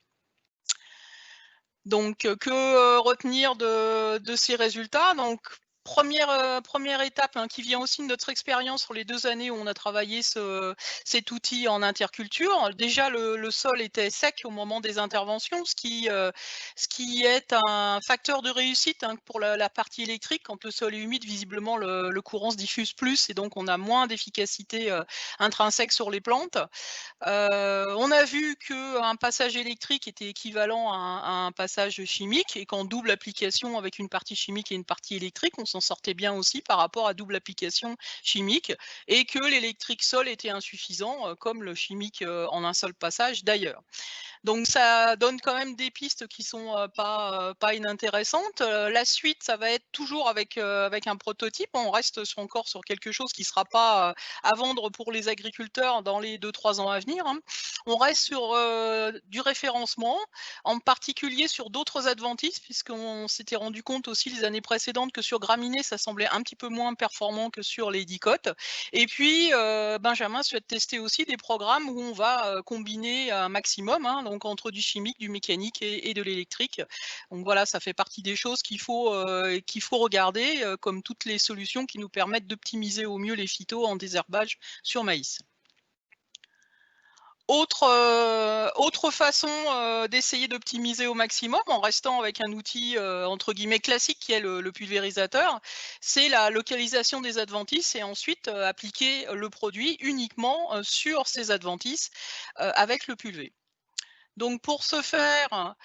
Donc, que retenir de ces résultats? Donc, première étape hein, qui vient aussi de notre expérience sur les 2 années où on a travaillé cet outil en interculture. Déjà, le sol était sec au moment des interventions, ce qui est un facteur de réussite hein, pour la partie électrique. Quand le sol est humide, visiblement, le courant se diffuse plus et donc on a moins d'efficacité intrinsèque sur les plantes. On a vu qu'un passage électrique était équivalent à un passage chimique et qu'en double application avec une partie chimique et une partie électrique, on s'en sortait bien aussi par rapport à double application chimique et que l'électrique sol était insuffisant comme le chimique en un seul passage d'ailleurs. Donc ça donne quand même des pistes qui sont pas inintéressantes. La suite, ça va être toujours avec un prototype. On reste encore sur quelque chose qui ne sera pas à vendre pour les agriculteurs dans les 2-3 ans à venir, hein. On reste sur du référencement, en particulier sur d'autres adventices, puisqu'on s'était rendu compte aussi les années précédentes que sur graminées, ça semblait un petit peu moins performant que sur les dicotes. Et puis, Benjamin souhaite tester aussi des programmes où on va combiner un maximum, hein, donc entre du chimique, du mécanique et de l'électrique. Donc voilà, ça fait partie des choses qu'il faut regarder, comme toutes les solutions qui nous permettent d'optimiser au mieux les phytos en désherbage sur maïs. Autre façon d'essayer d'optimiser au maximum en restant avec un outil entre guillemets classique qui est le pulvérisateur, c'est la localisation des adventices et ensuite appliquer le produit uniquement sur ces adventices avec le pulvé. Donc pour ce faire,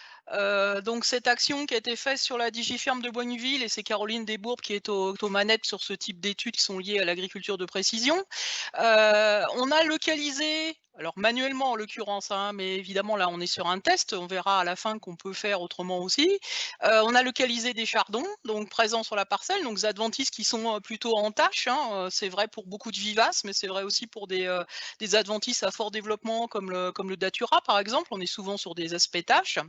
donc cette action qui a été faite sur la Digiferme de Boigneville, et c'est Caroline Desbourbes qui est aux manettes sur ce type d'études qui sont liées à l'agriculture de précision. On a localisé, alors manuellement en l'occurrence, hein, mais évidemment là on est sur un test, on verra à la fin qu'on peut faire autrement aussi. On a localisé des chardons donc présents sur la parcelle, donc des adventices qui sont plutôt en tâche, hein, c'est vrai pour beaucoup de vivaces, mais c'est vrai aussi pour des adventices à fort développement comme le datura par exemple, on est souvent sur des aspects tâches.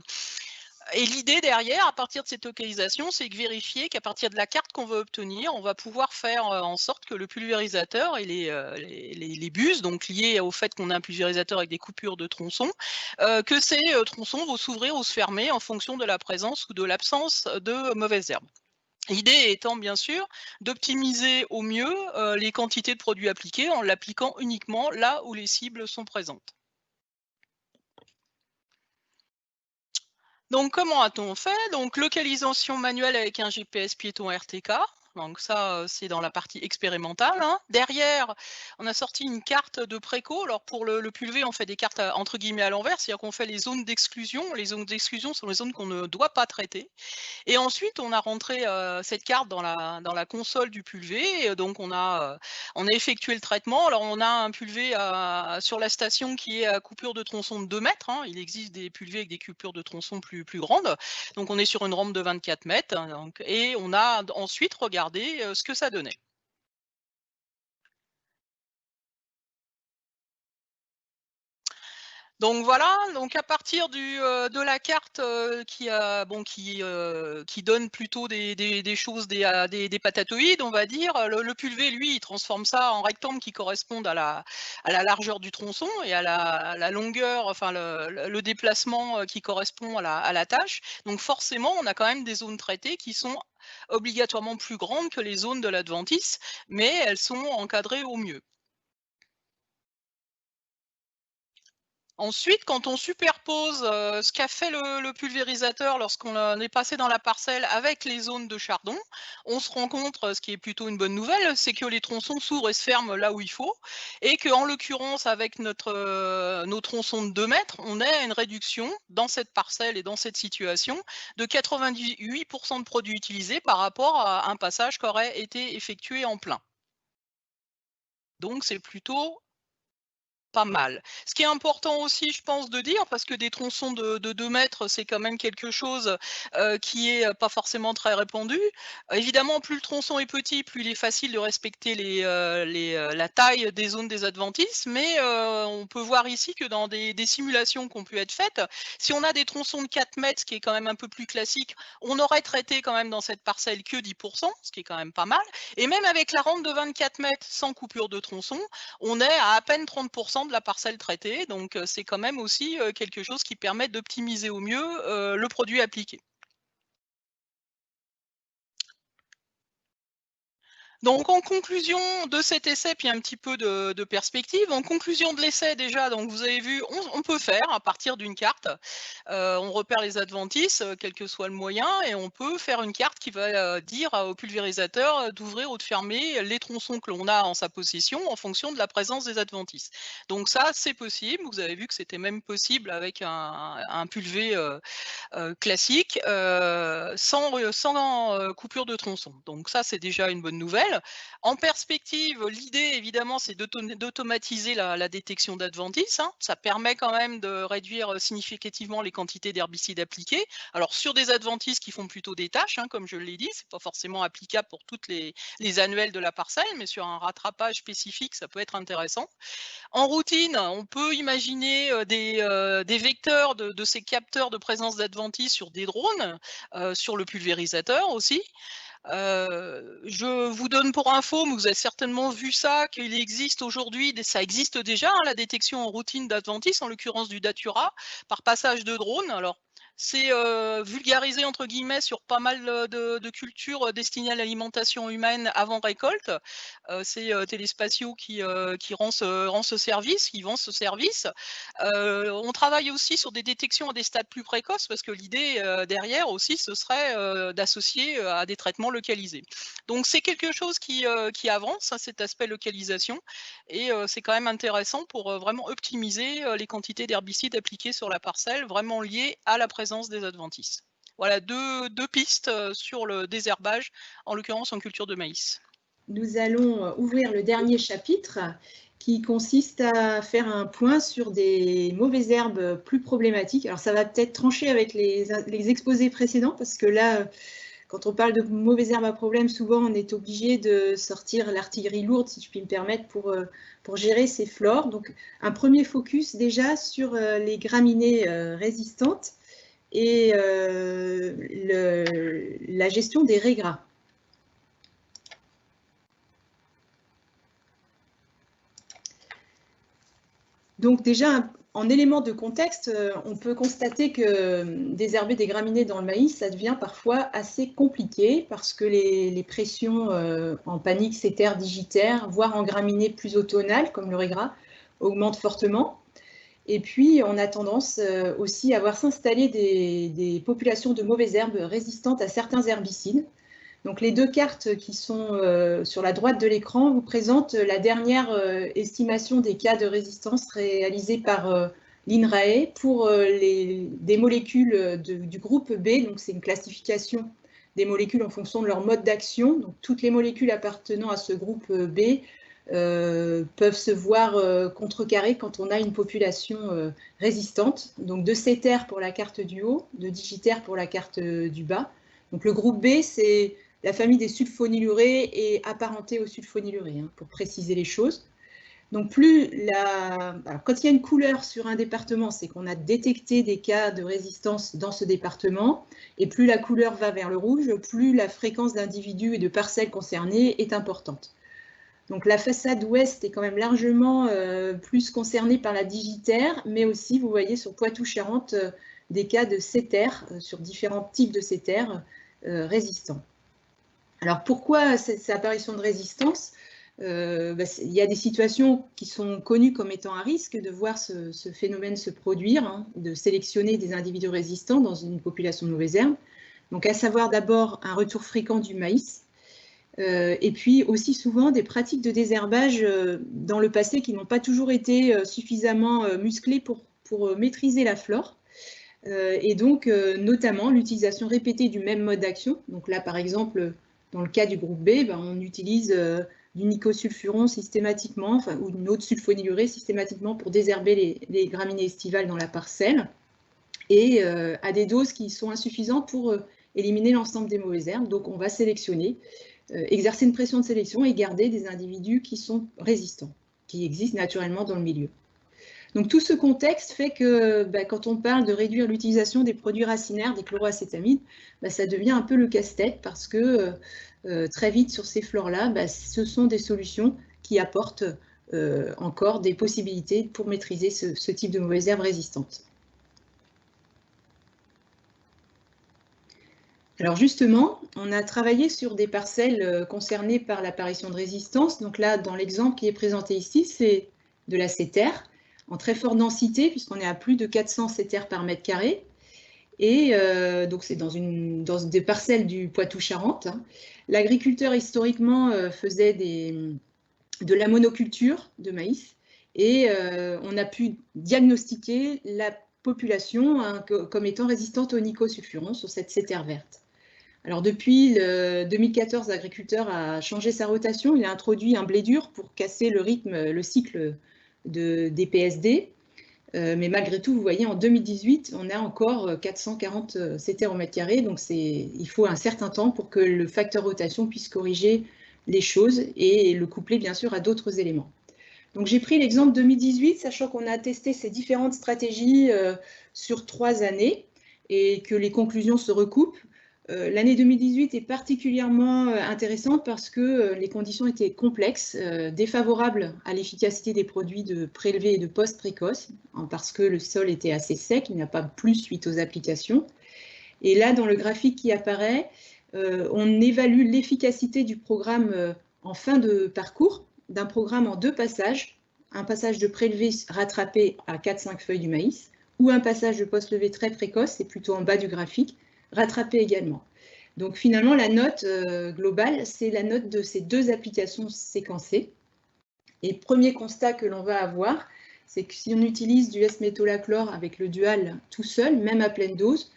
Et l'idée derrière, à partir de cette localisation, c'est de vérifier qu'à partir de la carte qu'on veut obtenir, on va pouvoir faire en sorte que le pulvérisateur et les buses, donc liées au fait qu'on a un pulvérisateur avec des coupures de tronçons, que ces tronçons vont s'ouvrir ou se fermer en fonction de la présence ou de l'absence de mauvaises herbes. L'idée étant bien sûr d'optimiser au mieux les quantités de produits appliqués en l'appliquant uniquement là où les cibles sont présentes. Donc, comment a-t-on fait? Donc, localisation manuelle avec un GPS piéton RTK. Donc ça, c'est dans la partie expérimentale, hein. Derrière, on a sorti une carte de préco. Alors pour le pulvé, on fait des cartes entre guillemets à l'envers, c'est-à-dire qu'on fait les zones d'exclusion. Les zones d'exclusion sont les zones qu'on ne doit pas traiter. Et ensuite, on a rentré cette carte dans la console du pulvé. Et donc on a effectué le traitement. Alors on a un pulvé sur la station qui est à coupure de tronçon de 2 mètres, hein. Il existe des pulvés avec des coupures de tronçon plus grandes. Donc on est sur une rampe de 24 mètres. Hein, donc, et on a ensuite regardé ce que ça donnait. Donc voilà, donc à partir de la carte qui donne plutôt des choses, des patatoïdes, on va dire, le pulvé, lui, il transforme ça en rectangles qui correspondent à la largeur du tronçon et à la longueur, enfin le déplacement qui correspond à la tâche. Donc forcément, on a quand même des zones traitées qui sont obligatoirement plus grandes que les zones de l'adventice, mais elles sont encadrées au mieux. Ensuite, quand on superpose ce qu'a fait le pulvérisateur lorsqu'on est passé dans la parcelle avec les zones de chardon, on se rend compte, ce qui est plutôt une bonne nouvelle, c'est que les tronçons s'ouvrent et se ferment là où il faut, et qu'en l'occurrence, avec nos tronçons de 2 mètres, on a une réduction dans cette parcelle et dans cette situation de 98% de produits utilisés par rapport à un passage qui aurait été effectué en plein. Donc c'est plutôt pas mal. Ce qui est important aussi, je pense, de dire, parce que des tronçons de 2 mètres, c'est quand même quelque chose qui est pas forcément très répandu. Évidemment, plus le tronçon est petit, plus il est facile de respecter la taille des zones des adventices, mais on peut voir ici que dans des simulations qui ont pu être faites, si on a des tronçons de 4 mètres, ce qui est quand même un peu plus classique, on aurait traité quand même dans cette parcelle que 10%, ce qui est quand même pas mal. Et même avec la rampe de 24 mètres sans coupure de tronçon, on est à peine 30% de la parcelle traitée, donc c'est quand même aussi quelque chose qui permet d'optimiser au mieux le produit appliqué. Donc en conclusion de cet essai, puis un petit peu de perspective, en conclusion de l'essai déjà, donc vous avez vu, on peut faire à partir d'une carte, on repère les adventices, quel que soit le moyen, et on peut faire une carte qui va dire au pulvérisateur d'ouvrir ou de fermer les tronçons que l'on a en sa possession en fonction de la présence des adventices. Donc ça, c'est possible, vous avez vu que c'était même possible avec un pulvé classique, sans coupure de tronçon. Donc ça, c'est déjà une bonne nouvelle. En perspective, l'idée, évidemment, c'est d'automatiser la détection d'adventices, hein. Ça permet quand même de réduire significativement les quantités d'herbicides appliqués. Alors, sur des adventices qui font plutôt des tâches, hein, comme je l'ai dit, c'est pas forcément applicable pour toutes les annuelles de la parcelle, mais sur un rattrapage spécifique, ça peut être intéressant. En routine, on peut imaginer des vecteurs de ces capteurs de présence d'adventices sur des drones, sur le pulvérisateur aussi. Je vous donne pour info, mais vous avez certainement vu ça, qu'il existe aujourd'hui, ça existe déjà, hein, la détection en routine d'adventices, en l'occurrence du Datura, par passage de drone. Alors, c'est vulgarisé entre guillemets sur pas mal de cultures destinées à l'alimentation humaine avant récolte. C'est Téléspatiaux qui rend ce service, qui vend ce service. On travaille aussi sur des détections à des stades plus précoces parce que l'idée derrière aussi, ce serait d'associer à des traitements localisés. Donc c'est quelque chose qui avance, hein, cet aspect localisation, et c'est quand même intéressant pour vraiment optimiser les quantités d'herbicides appliqués sur la parcelle, vraiment liées à la présence des adventices. Voilà deux pistes sur le désherbage, en l'occurrence en culture de maïs. Nous allons ouvrir le dernier chapitre qui consiste à faire un point sur des mauvaises herbes plus problématiques. Alors ça va peut-être trancher avec les exposés précédents parce que là, quand on parle de mauvaises herbes à problème, souvent on est obligé de sortir l'artillerie lourde, si je puis me permettre, pour gérer ces flores. Donc un premier focus déjà sur les graminées résistantes et la gestion des raies gras. Donc déjà, en élément de contexte, on peut constater que désherber des graminées dans le maïs, ça devient parfois assez compliqué parce que les pressions en panix, éther, digitaire, voire en graminées plus automnales, comme le raie gras, augmentent fortement. Et puis, on a tendance aussi à voir s'installer des populations de mauvaises herbes résistantes à certains herbicides. Donc, les deux cartes qui sont sur la droite de l'écran vous présentent la dernière estimation des cas de résistance réalisée par l'INRAE pour des molécules du groupe B. Donc, c'est une classification des molécules en fonction de leur mode d'action. Donc, toutes les molécules appartenant à ce groupe B peuvent se voir contrecarrées quand on a une population résistante. Donc de cétaire pour la carte du haut, de digitaire pour la carte du bas. Donc le groupe B, c'est la famille des sulfonylurées et apparenté aux sulfonylurées, hein, pour préciser les choses. Donc alors, quand il y a une couleur sur un département, c'est qu'on a détecté des cas de résistance dans ce département, et plus la couleur va vers le rouge, plus la fréquence d'individus et de parcelles concernées est importante. Donc la façade ouest est quand même largement plus concernée par la digitaire, mais aussi, vous voyez, sur Poitou-Charentes, des cas de sétères, sur différents types de sétères résistants. Alors pourquoi cette apparition de résistance ? Il y a des situations qui sont connues comme étant à risque de voir ce phénomène se produire, hein, de sélectionner des individus résistants dans une population de mauvaises herbes. Donc à savoir d'abord un retour fréquent du maïs, et puis aussi souvent des pratiques de désherbage dans le passé qui n'ont pas toujours été suffisamment musclées pour maîtriser la flore. Et donc notamment l'utilisation répétée du même mode d'action. Donc là par exemple, dans le cas du groupe B, on utilise du nicosulfuron systématiquement, ou une autre sulfonylurée systématiquement pour désherber les graminées estivales dans la parcelle, et à des doses qui sont insuffisantes pour éliminer l'ensemble des mauvaises herbes. Donc on va sélectionner, exercer une pression de sélection et garder des individus qui sont résistants, qui existent naturellement dans le milieu. Donc tout ce contexte fait que quand on parle de réduire l'utilisation des produits racinaires, des chloroacétamides, ça devient un peu le casse-tête parce que très vite sur ces flores-là, ce sont des solutions qui apportent encore des possibilités pour maîtriser ce type de mauvaises herbes résistantes. Alors justement, on a travaillé sur des parcelles concernées par l'apparition de résistance. Donc là, dans l'exemple qui est présenté ici, c'est de la sétère en très forte densité, puisqu'on est à plus de 400 sétères par mètre carré. Et donc c'est dans des parcelles du Poitou-Charentes. L'agriculteur historiquement faisait de la monoculture de maïs, et on a pu diagnostiquer la population comme étant résistante au nicosulfuron sur cette sétère verte. Alors depuis 2014, l'agriculteur a changé sa rotation, il a introduit un blé dur pour casser le cycle des PSD. Mais malgré tout, vous voyez, en 2018, on a encore 440 sétères au mètre carré, donc il faut un certain temps pour que le facteur rotation puisse corriger les choses et le coupler bien sûr à d'autres éléments. Donc j'ai pris l'exemple 2018, sachant qu'on a testé ces différentes stratégies sur 3 années et que les conclusions se recoupent. L'année 2018 est particulièrement intéressante parce que les conditions étaient complexes, défavorables à l'efficacité des produits de prélevé et de post-précoce, parce que le sol était assez sec, il n'y a pas plu suite aux applications. Et là, dans le graphique qui apparaît, on évalue l'efficacité du programme en fin de parcours, d'un programme en 2 passages, un passage de prélevé rattrapé à 4-5 feuilles du maïs, ou un passage de post-levé très précoce, c'est plutôt en bas du graphique, rattrapé également. Donc finalement, la note globale, c'est la note de ces 2 applications séquencées. Et premier constat que l'on va avoir, c'est que si on utilise du S-métolachlore avec le dual tout seul, même à pleine dose,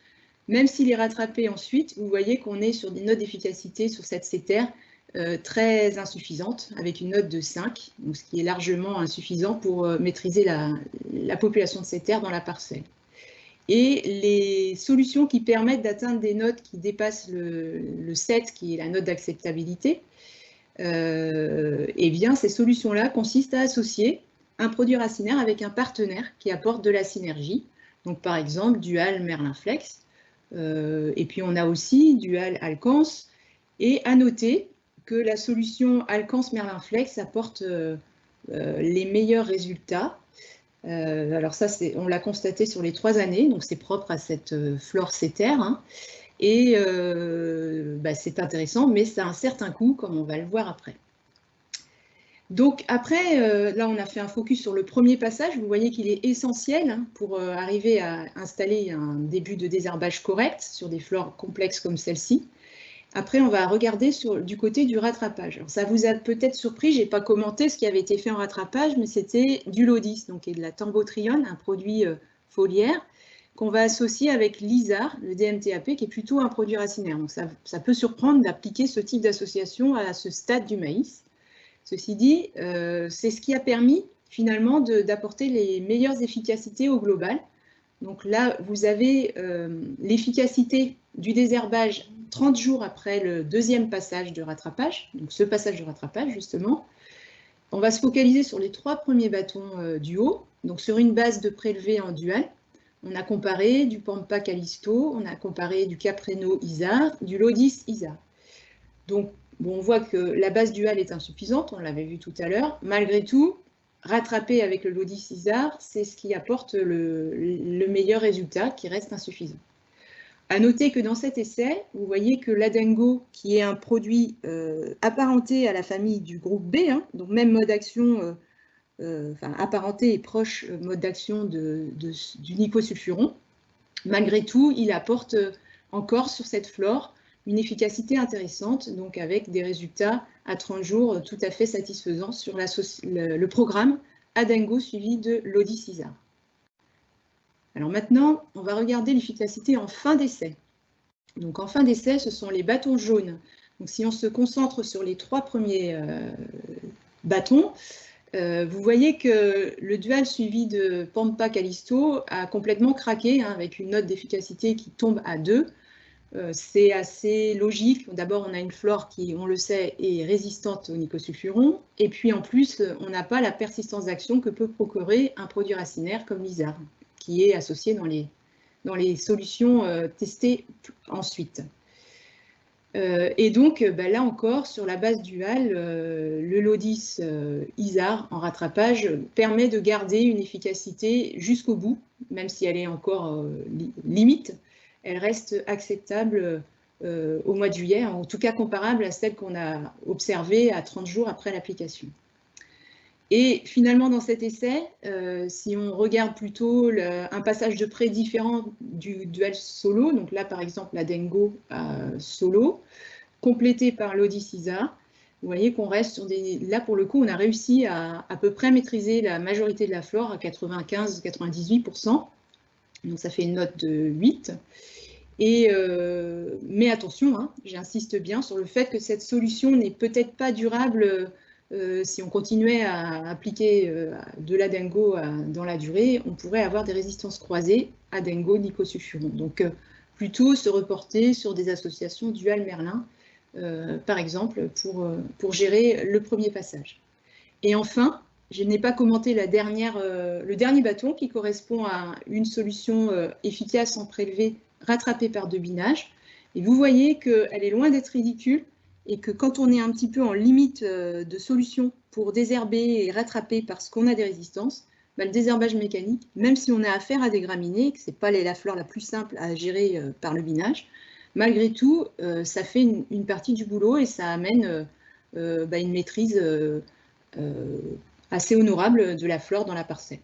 même s'il est rattrapé ensuite, vous voyez qu'on est sur des notes d'efficacité sur cette sétère très insuffisante, avec une note de 5, donc ce qui est largement insuffisant pour maîtriser la population de sétère dans la parcelle. Et les solutions qui permettent d'atteindre des notes qui dépassent le 7, qui est la note d'acceptabilité, eh bien, ces solutions-là consistent à associer un produit racinaire avec un partenaire qui apporte de la synergie. Donc, par exemple, Dual Merlin-Flex. Et puis, on a aussi Dual Alcance. Et à noter que la solution Alcance-Merlin-Flex apporte les meilleurs résultats. Alors ça, on l'a constaté sur les 3 années, donc c'est propre à cette flore sétère, hein, et c'est intéressant, mais ça a un certain coût, comme on va le voir après. Donc après, là on a fait un focus sur le premier passage, vous voyez qu'il est essentiel hein, pour arriver à installer un début de désherbage correct sur des flores complexes comme celle-ci. Après, on va regarder du côté du rattrapage. Alors, ça vous a peut-être surpris, je n'ai pas commenté ce qui avait été fait en rattrapage, mais c'était du Lodis, donc et de la tambotrione, un produit foliaire, qu'on va associer avec l'ISAR, le DMTAP, qui est plutôt un produit racinaire. Donc ça peut surprendre d'appliquer ce type d'association à ce stade du maïs. Ceci dit, c'est ce qui a permis finalement d'apporter les meilleures efficacités au global. Donc là, vous avez l'efficacité du désherbage 30 jours après le 2e passage de rattrapage, donc ce passage de rattrapage justement, On va se focaliser sur les 3 premiers bâtons du haut, donc sur une base de prélevé en dual. On a comparé du Pampa Callisto, on a comparé du Capreno Isard, du Lodis Isard. Donc, bon, on voit que la base dual est insuffisante, on l'avait vu tout à l'heure. Malgré tout, rattraper avec le Lodis Isard, c'est ce qui apporte le meilleur résultat, qui reste insuffisant. À noter que dans cet essai, vous voyez que l'Adengo, qui est un produit apparenté à la famille du groupe B, hein, donc même mode d'action, enfin apparenté et proche mode d'action du nicosulfuron, malgré tout, il apporte encore sur cette flore une efficacité intéressante, donc avec des résultats à 30 jours tout à fait satisfaisants sur le programme Adengo suivi de Lodis-Isard. Alors maintenant, on va regarder l'efficacité en fin d'essai. Donc en fin d'essai, ce sont les bâtons jaunes. Donc si on se concentre sur les 3 premiers bâtons, vous voyez que le dual suivi de Pampa Callisto a complètement craqué, hein, avec une note d'efficacité qui tombe à 2. C'est assez logique. D'abord, on a une flore qui, on le sait, est résistante au nicosulfuron. Et puis en plus, on n'a pas la persistance d'action que peut procurer un produit racinaire comme l'Isard, qui est associé dans les solutions testées ensuite. Et donc, là encore, sur la base dual, le Lodis Isard en rattrapage permet de garder une efficacité jusqu'au bout, même si elle est encore limite, elle reste acceptable au mois de juillet, en tout cas comparable à celle qu'on a observée à 30 jours après l'application. Et finalement, dans cet essai, si on regarde plutôt un passage de près différent du dual solo, donc là par exemple la Dengo solo, complété par l'Odysseisa, vous voyez qu'on reste sur des... Là pour le coup, on a réussi à peu près maîtriser la majorité de la flore à 95-98%, donc ça fait une note de 8. Mais attention, hein, j'insiste bien sur le fait que cette solution n'est peut-être pas durable. Si on continuait à appliquer de l'Adengo dans la durée, on pourrait avoir des résistances croisées Adengo-nicosulfuron. Donc, plutôt se reporter sur des associations dual-Merlin, par exemple, pour gérer le premier passage. Et enfin, je n'ai pas commenté le dernier bâton qui correspond à une solution efficace en prélevé rattrapée par 2 binages. Et vous voyez qu'elle est loin d'être ridicule, et que quand on est un petit peu en limite de solution pour désherber et rattraper parce qu'on a des résistances, le désherbage mécanique, même si on a affaire à des graminées, que ce n'est pas la flore la plus simple à gérer par le binage, malgré tout, ça fait une partie du boulot et ça amène une maîtrise assez honorable de la flore dans la parcelle.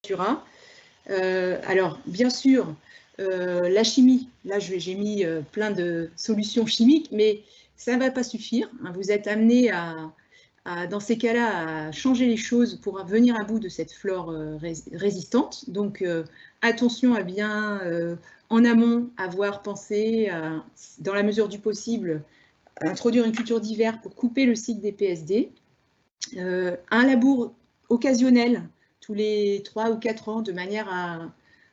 Datura. Alors, bien sûr, la chimie, là j'ai mis plein de solutions chimiques, mais ça ne va pas suffire. Vous êtes amené dans ces cas-là à changer les choses pour venir à bout de cette flore résistante. Donc, attention à bien, en amont, avoir pensé, dans la mesure du possible, à introduire une culture d'hiver pour couper le cycle des PSD. Un labour occasionnel tous les 3 ou 4 ans, de manière à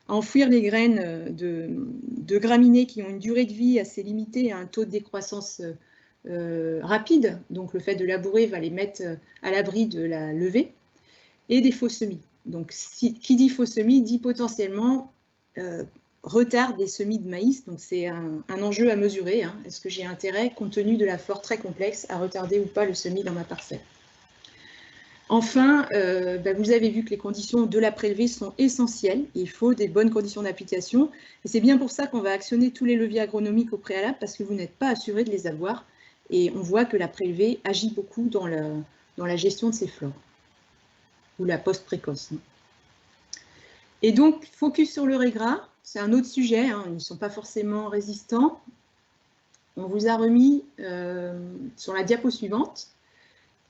enfouir les graines de graminées qui ont une durée de vie assez limitée et un taux de décroissance rapide. Donc le fait de labourer va les mettre à l'abri de la levée. Et des faux semis. Donc qui dit faux semis dit potentiellement retard des semis de maïs. Donc c'est un enjeu à mesurer. Est-ce que j'ai intérêt, compte tenu de la flore très complexe, à retarder ou pas le semis dans ma parcelle? Enfin, vous avez vu que les conditions de la prélevée sont essentielles. Il faut des bonnes conditions d'application. Et c'est bien pour ça qu'on va actionner tous les leviers agronomiques au préalable, parce que vous n'êtes pas assuré de les avoir. Et on voit que la prélevée agit beaucoup dans la gestion de ces flores, ou la post-précoce. Et donc, focus sur le régras, c'est un autre sujet. Ils ne sont pas forcément résistants. On vous a remis sur la diapo suivante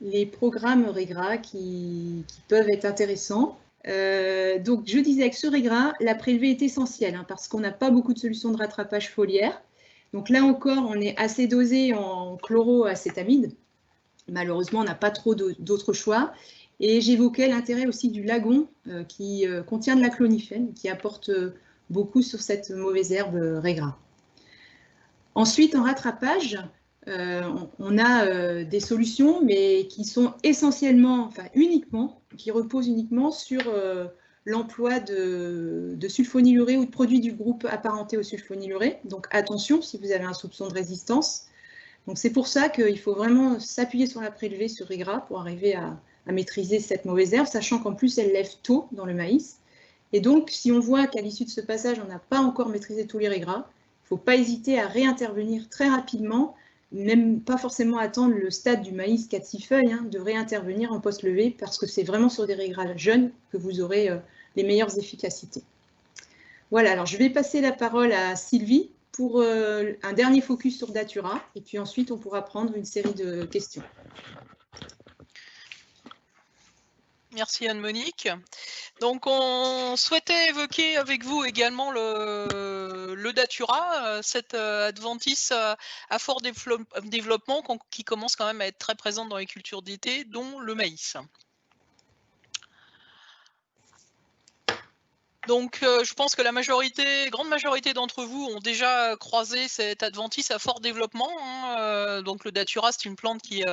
les programmes régras qui peuvent être intéressants. Donc, je disais que ce régras, la prélevée est essentielle parce qu'on n'a pas beaucoup de solutions de rattrapage foliaire. Donc là encore, on est assez dosé en chloroacétamide. Malheureusement, on n'a pas trop d'autres choix. Et j'évoquais l'intérêt aussi du lagon qui contient de la clonifène, qui apporte beaucoup sur cette mauvaise herbe régras. Ensuite, en rattrapage, on a des solutions, mais qui sont essentiellement, enfin uniquement, qui reposent uniquement sur l'emploi de sulfonylurée ou de produits du groupe apparenté au sulfonylurée. Donc attention si vous avez un soupçon de résistance. Donc c'est pour ça qu'il faut vraiment s'appuyer sur la prélevée sur régras pour arriver à maîtriser cette mauvaise herbe, sachant qu'en plus elle lève tôt dans le maïs. Et donc si on voit qu'à l'issue de ce passage, on n'a pas encore maîtrisé tous les régras, il ne faut pas hésiter à réintervenir très rapidement, même pas forcément attendre le stade du maïs 4-6 feuilles, de réintervenir en post-levée, parce que c'est vraiment sur des régras jeunes que vous aurez les meilleures efficacités. Voilà, alors je vais passer la parole à Sylvie pour un dernier focus sur Datura, et puis ensuite on pourra prendre une série de questions. Merci Anne-Monique. Donc on souhaitait évoquer avec vous également le Datura, cette adventice à fort développement qui commence quand même à être très présente dans les cultures d'été, dont le maïs. Donc je pense que la grande majorité d'entre vous ont déjà croisé cette adventice à fort développement. Donc le Datura, c'est une plante qui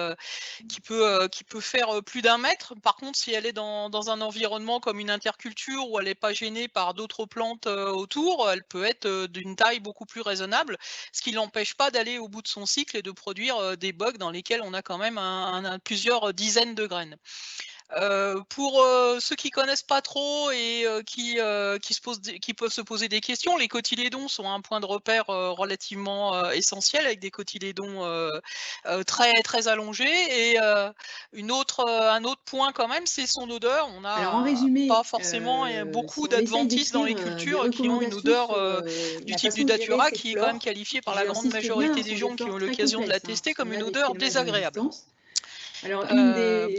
peut faire plus d'1 mètre. Par contre, si elle est dans un environnement comme une interculture où elle n'est pas gênée par d'autres plantes autour, elle peut être d'une taille beaucoup plus raisonnable, ce qui ne l'empêche pas d'aller au bout de son cycle et de produire des bogues dans lesquels on a quand même plusieurs dizaines de graines. Pour ceux qui connaissent pas trop et qui peuvent se poser des questions, les cotylédons sont un point de repère relativement essentiel, avec des cotylédons très très allongés. Et un autre point quand même, c'est son odeur. On Alors, en résumé, pas forcément beaucoup d'adventices dans les cultures qui ont une odeur du type du Datura, qui est quand même qualifiée par la grande majorité des gens qui ont eu l'occasion de la tester comme une odeur désagréable. Alors,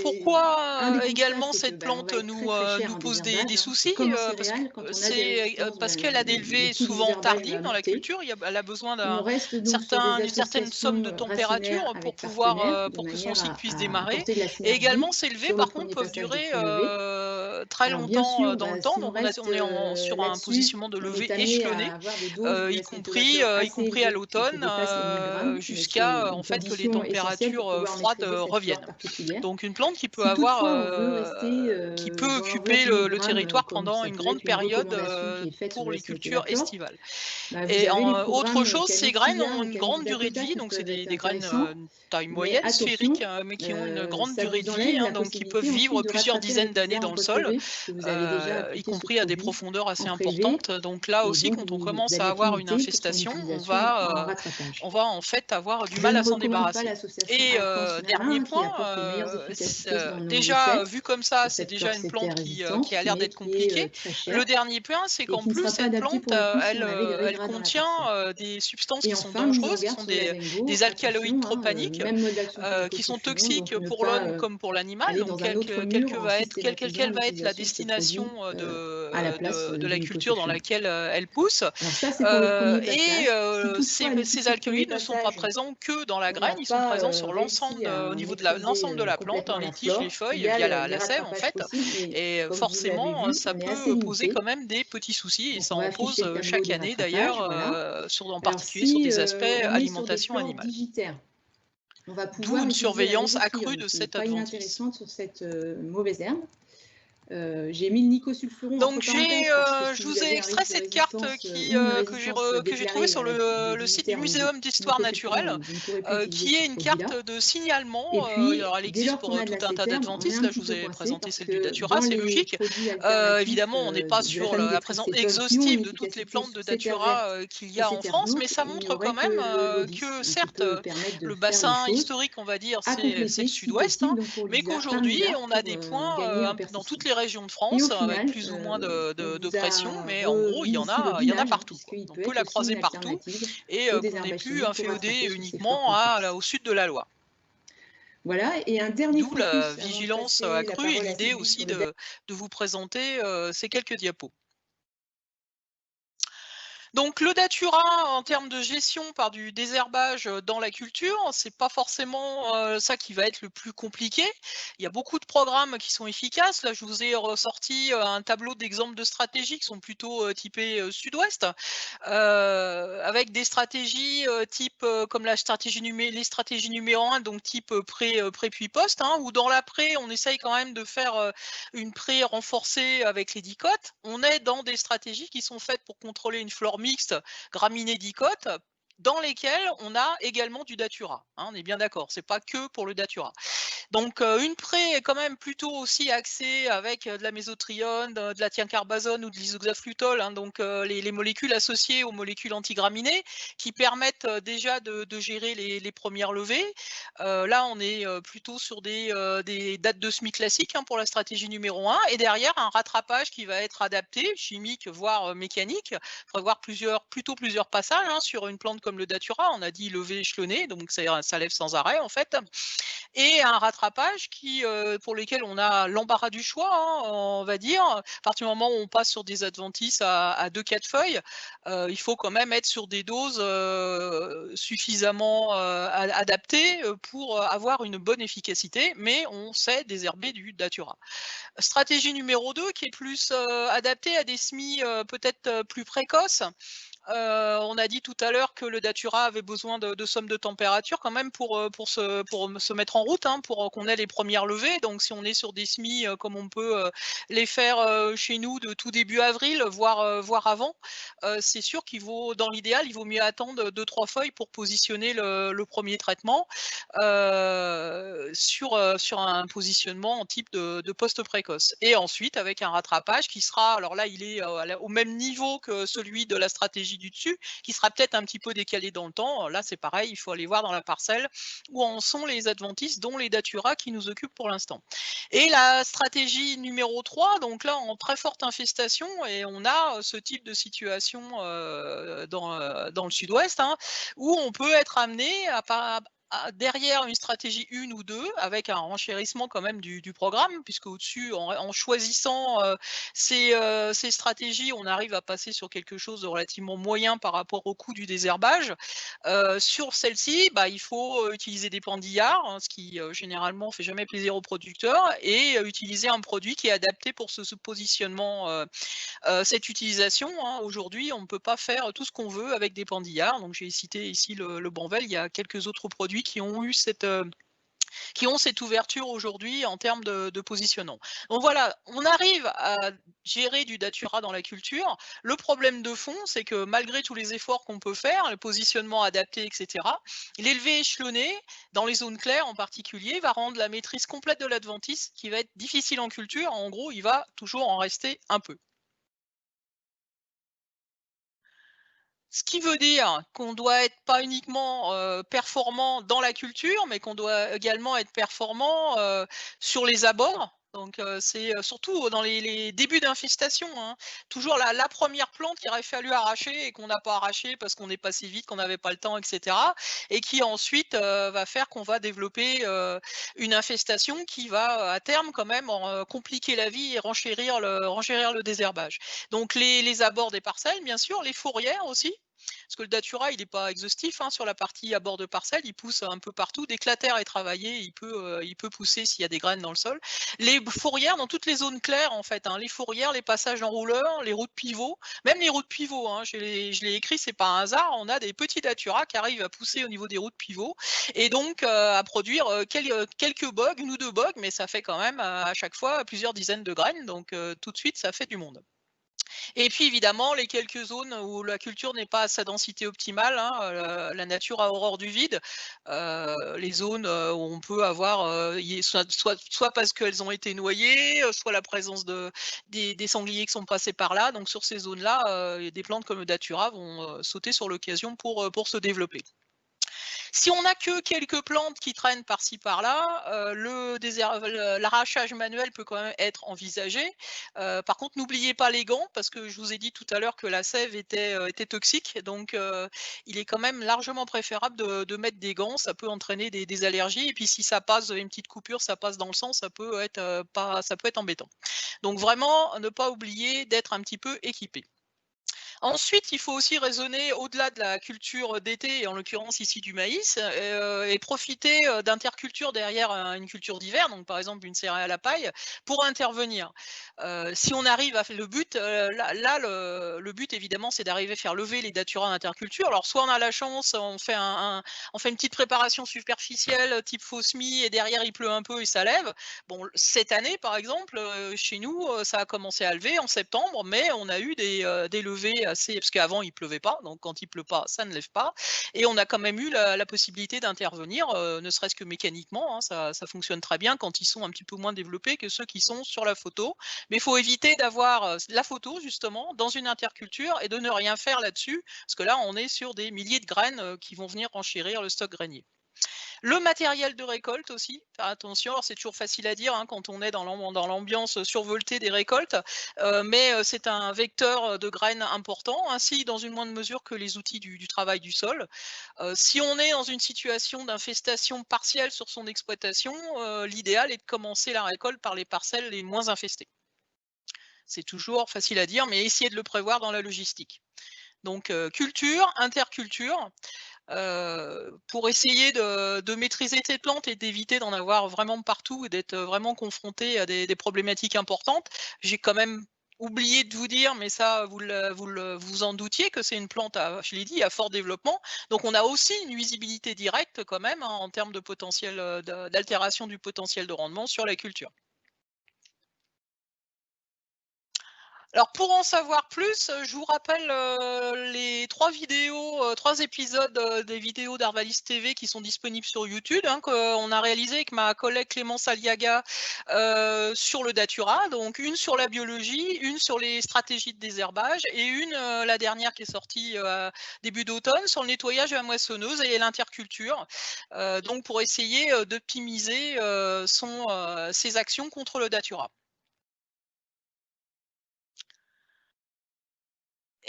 pourquoi également cette plante nous pose des soucis? Parce qu'elle a des levées souvent tardives dans la culture. Elle a besoin d'une certaine somme de température pour que son cycle puisse démarrer. Et également, ces levées, par contre, peuvent durer très longtemps dans le temps. Donc, on est sur un positionnement de levée échelonné, y compris à l'automne, jusqu'à en fait que les températures froides reviennent. Donc une plante qui peut qui peut occuper le territoire pendant une grande période pour les cultures estivales. Et autre chose, ces graines ont une grande durée de vie, donc c'est des graines taille moyenne, sphériques, mais qui ont une grande durée de vie, donc qui peuvent vivre plusieurs dizaines d'années dans le sol. y compris à des profondeurs assez importantes. Donc là aussi, quand on commence à avoir une infestation, on va en fait avoir du mal à s'en débarrasser. Et dernier point, déjà vu comme ça, c'est déjà une plante qui a l'air d'être compliquée. Le dernier point, c'est qu'en plus, cette plante, elle contient des substances qui sont dangereuses, qui sont des alcaloïdes tropaniques, qui sont toxiques pour l'homme comme pour l'animal. Donc, quelle va être la destination de la culture dans laquelle elle pousse. Ces alcaloïdes ne sont pas présents que dans la graine, ils sont présents sur l'ensemble, au niveau de l'ensemble de la plante, les tiges, les feuilles, via la sève en fait. Et forcément, ça peut poser quand même des petits soucis, et ça en pose chaque année d'ailleurs, en particulier sur des aspects alimentation animale. D'où une surveillance accrue de cette adventice. Intéressante sur cette mauvaise herbe. J'ai mis le nicosulfuron. Donc je vous ai extrait cette carte que j'ai trouvée sur le site du Muséum d'Histoire Naturelle, qui est une carte de signalement. Alors elle existe pour tout un tas d'adventices. Là, je vous ai présenté celle du datura, c'est logique. Évidemment, on n'est pas sur la présence exhaustive de toutes les plantes de datura qu'il y a en France, mais ça montre quand même que certes, le bassin historique, on va dire, c'est le sud-ouest, mais qu'aujourd'hui, on a des points dans toutes les régions de France avec plus ou moins de pression, mais en gros il y en a partout. On peut la croiser partout et qu'on n'est plus inféodé uniquement au sud de la Loire. Voilà, et un dernier d'où la vigilance accrue et l'idée aussi de vous présenter ces quelques diapos. Donc le datura, en termes de gestion par du désherbage dans la culture, c'est pas forcément ça qui va être le plus compliqué. Il y a beaucoup de programmes qui sont efficaces. Là, je vous ai ressorti un tableau d'exemples de stratégies qui sont plutôt typées sud-ouest, avec des stratégies type comme les stratégies numéro 1, donc type pré puis post, où dans la pré, on essaye quand même de faire une pré renforcée avec les dicotes. On est dans des stratégies qui sont faites pour contrôler une flore mixte graminées-dicotes, dans lesquelles on a également du datura. On est bien d'accord, c'est pas que pour le datura. Donc une pré est quand même plutôt aussi axée avec de la mésotrione, de la thiacarbazone ou de l'isoxaflutol, donc les molécules associées aux molécules antigraminées qui permettent déjà de gérer les premières levées. Là, on est plutôt sur des dates de semis classiques pour la stratégie numéro 1, et derrière un rattrapage qui va être adapté, chimique voire mécanique. Il faudra voir plutôt plusieurs passages sur une plante comme le datura. On a dit levé échelonné, donc ça lève sans arrêt en fait. Et un rattrapage pour lesquels on a l'embarras du choix, on va dire. À partir du moment où on passe sur des adventices à 2-4 feuilles, il faut quand même être sur des doses suffisamment adaptées pour avoir une bonne efficacité, mais on sait désherber du datura. Stratégie numéro 2 qui est plus adaptée à des semis peut-être plus précoces. On a dit tout à l'heure que le datura avait besoin de somme de température quand même pour se mettre en route, pour qu'on ait les premières levées. Donc si on est sur des semis comme on peut les faire chez nous de tout début avril, voire avant, c'est sûr dans l'idéal, il vaut mieux attendre 2-3 feuilles pour positionner le premier traitement sur un positionnement en type de poste précoce. Et ensuite avec un rattrapage qui sera, alors là il est au même niveau que celui de la stratégie du dessus, qui sera peut-être un petit peu décalé dans le temps. Là c'est pareil, il faut aller voir dans la parcelle où en sont les adventices, dont les datura qui nous occupent pour l'instant. Et la stratégie numéro 3, donc là en très forte infestation, et on a ce type de situation dans le sud-ouest, où on peut être amené derrière une stratégie 1 ou 2, avec un renchérissement quand même du programme, puisque au-dessus, en choisissant ces stratégies, on arrive à passer sur quelque chose de relativement moyen par rapport au coût du désherbage. Sur celle-ci, il faut utiliser des pendillards, ce qui généralement fait jamais plaisir aux producteurs, et utiliser un produit qui est adapté pour ce positionnement. Cette utilisation, aujourd'hui, on ne peut pas faire tout ce qu'on veut avec des pendillards. Donc j'ai cité ici le Banvel, il y a quelques autres produits qui ont eu cette qui ont cette ouverture aujourd'hui en termes de positionnement. Donc voilà, on arrive à gérer du datura dans la culture. Le problème de fond, c'est que malgré tous les efforts qu'on peut faire, le positionnement adapté, etc., l'élevé échelonné, dans les zones claires en particulier, va rendre la maîtrise complète de l'adventice qui va être difficile en culture. En gros, il va toujours en rester un peu. Ce qui veut dire qu'on doit être pas uniquement performant dans la culture, mais qu'on doit également être performant sur les abords. Donc c'est surtout dans les débuts d'infestation, hein. Toujours la première plante qu'il aurait fallu arracher et qu'on n'a pas arraché parce qu'on est passé vite, qu'on n'avait pas le temps, etc. Et qui ensuite va faire qu'on va développer une infestation qui va à terme quand même compliquer la vie et renchérir le désherbage. Donc les abords des parcelles, bien sûr, les fourrières aussi. Parce que le datura, il n'est pas exhaustif, hein, sur la partie à bord de parcelle, il pousse un peu partout. Dès que la terre est travaillée, il peut pousser s'il y a des graines dans le sol. Les fourrières, dans toutes les zones claires, en fait, hein, les fourrières, les passages en rouleur, les routes pivots, même les routes pivots, hein, je l'ai écrit, c'est pas un hasard, on a des petits datura qui arrivent à pousser au niveau des routes pivots et donc à produire quelques bogues, une ou deux bogues, mais ça fait quand même à chaque fois plusieurs dizaines de graines, donc tout de suite, ça fait du monde. Et puis évidemment, les quelques zones où la culture n'est pas à sa densité optimale, hein, la nature a horreur du vide, les zones où on peut avoir, soit parce qu'elles ont été noyées, soit la présence des sangliers qui sont passés par là. Donc sur ces zones-là, des plantes comme le datura vont sauter sur l'occasion pour se développer. Si on n'a que quelques plantes qui traînent par-ci par-là, l'arrachage manuel peut quand même être envisagé. Par contre, n'oubliez pas les gants, parce que je vous ai dit tout à l'heure que la sève était toxique, donc il est quand même largement préférable de mettre des gants, ça peut entraîner des allergies, et puis si ça passe, une petite coupure, ça passe dans le sang, ça peut être embêtant. Donc vraiment, ne pas oublier d'être un petit peu équipé. Ensuite, il faut aussi raisonner au-delà de la culture d'été, et en l'occurrence ici du maïs, et profiter d'interculture derrière une culture d'hiver, donc par exemple une céréale à paille, pour intervenir. Si on arrive à faire le but, le but évidemment, c'est d'arriver à faire lever les datura d'interculture. Alors soit on a la chance, on fait une petite préparation superficielle type fausse mie, et derrière il pleut un peu et ça lève. Bon, cette année par exemple, chez nous, ça a commencé à lever en septembre, mais on a eu des levées parce qu'avant il pleuvait pas, donc quand il pleut pas, ça ne lève pas, et on a quand même eu la possibilité d'intervenir, ne serait-ce que mécaniquement, hein, ça fonctionne très bien quand ils sont un petit peu moins développés que ceux qui sont sur la photo, mais il faut éviter d'avoir la photo justement dans une interculture et de ne rien faire là-dessus, parce que là on est sur des milliers de graines qui vont venir enchérir le stock grainier. Le matériel de récolte aussi, faire attention, alors c'est toujours facile à dire hein, quand on est dans l'ambiance survoltée des récoltes, mais c'est un vecteur de graines important, ainsi dans une moindre mesure que les outils du travail du sol. Si on est dans une situation d'infestation partielle sur son exploitation, l'idéal est de commencer la récolte par les parcelles les moins infestées. C'est toujours facile à dire, mais essayez de le prévoir dans la logistique. Donc culture, interculture, pour essayer de maîtriser ces plantes et d'éviter d'en avoir vraiment partout et d'être vraiment confronté à des problématiques importantes. J'ai quand même oublié de vous dire, mais ça vous en doutiez, que c'est une plante, je l'ai dit, à fort développement. Donc on a aussi une nuisibilité directe quand même hein, en termes de potentiel d'altération du potentiel de rendement sur la culture. Alors pour en savoir plus, je vous rappelle les 3 épisodes des vidéos d'Arvalis TV qui sont disponibles sur YouTube, hein, qu'on a réalisé avec ma collègue Clémence Aliaga sur le datura. Donc une sur la biologie, une sur les stratégies de désherbage et une, la dernière qui est sortie début d'automne, sur le nettoyage de la moissonneuse et l'interculture. Donc pour essayer d'optimiser ses actions contre le datura.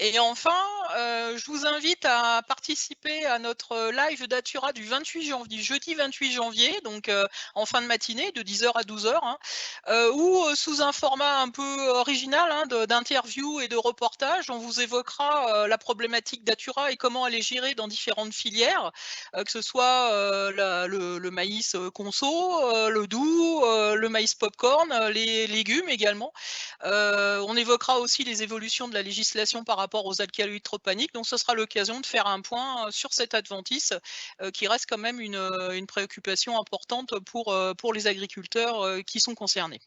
Et enfin, je vous invite à participer à notre live datura du jeudi 28 janvier, donc en fin de matinée, de 10h à 12h, hein, où sous un format un peu original hein, d'interview et de reportage, on vous évoquera la problématique datura et comment elle est gérée dans différentes filières, que ce soit le maïs conso, le doux, le maïs popcorn, les légumes également. On évoquera aussi les évolutions de la législation par rapport aux alcaloïdes tropaniques. Donc, ce sera l'occasion de faire un point sur cette adventice qui reste quand même une préoccupation importante pour les agriculteurs qui sont concernés.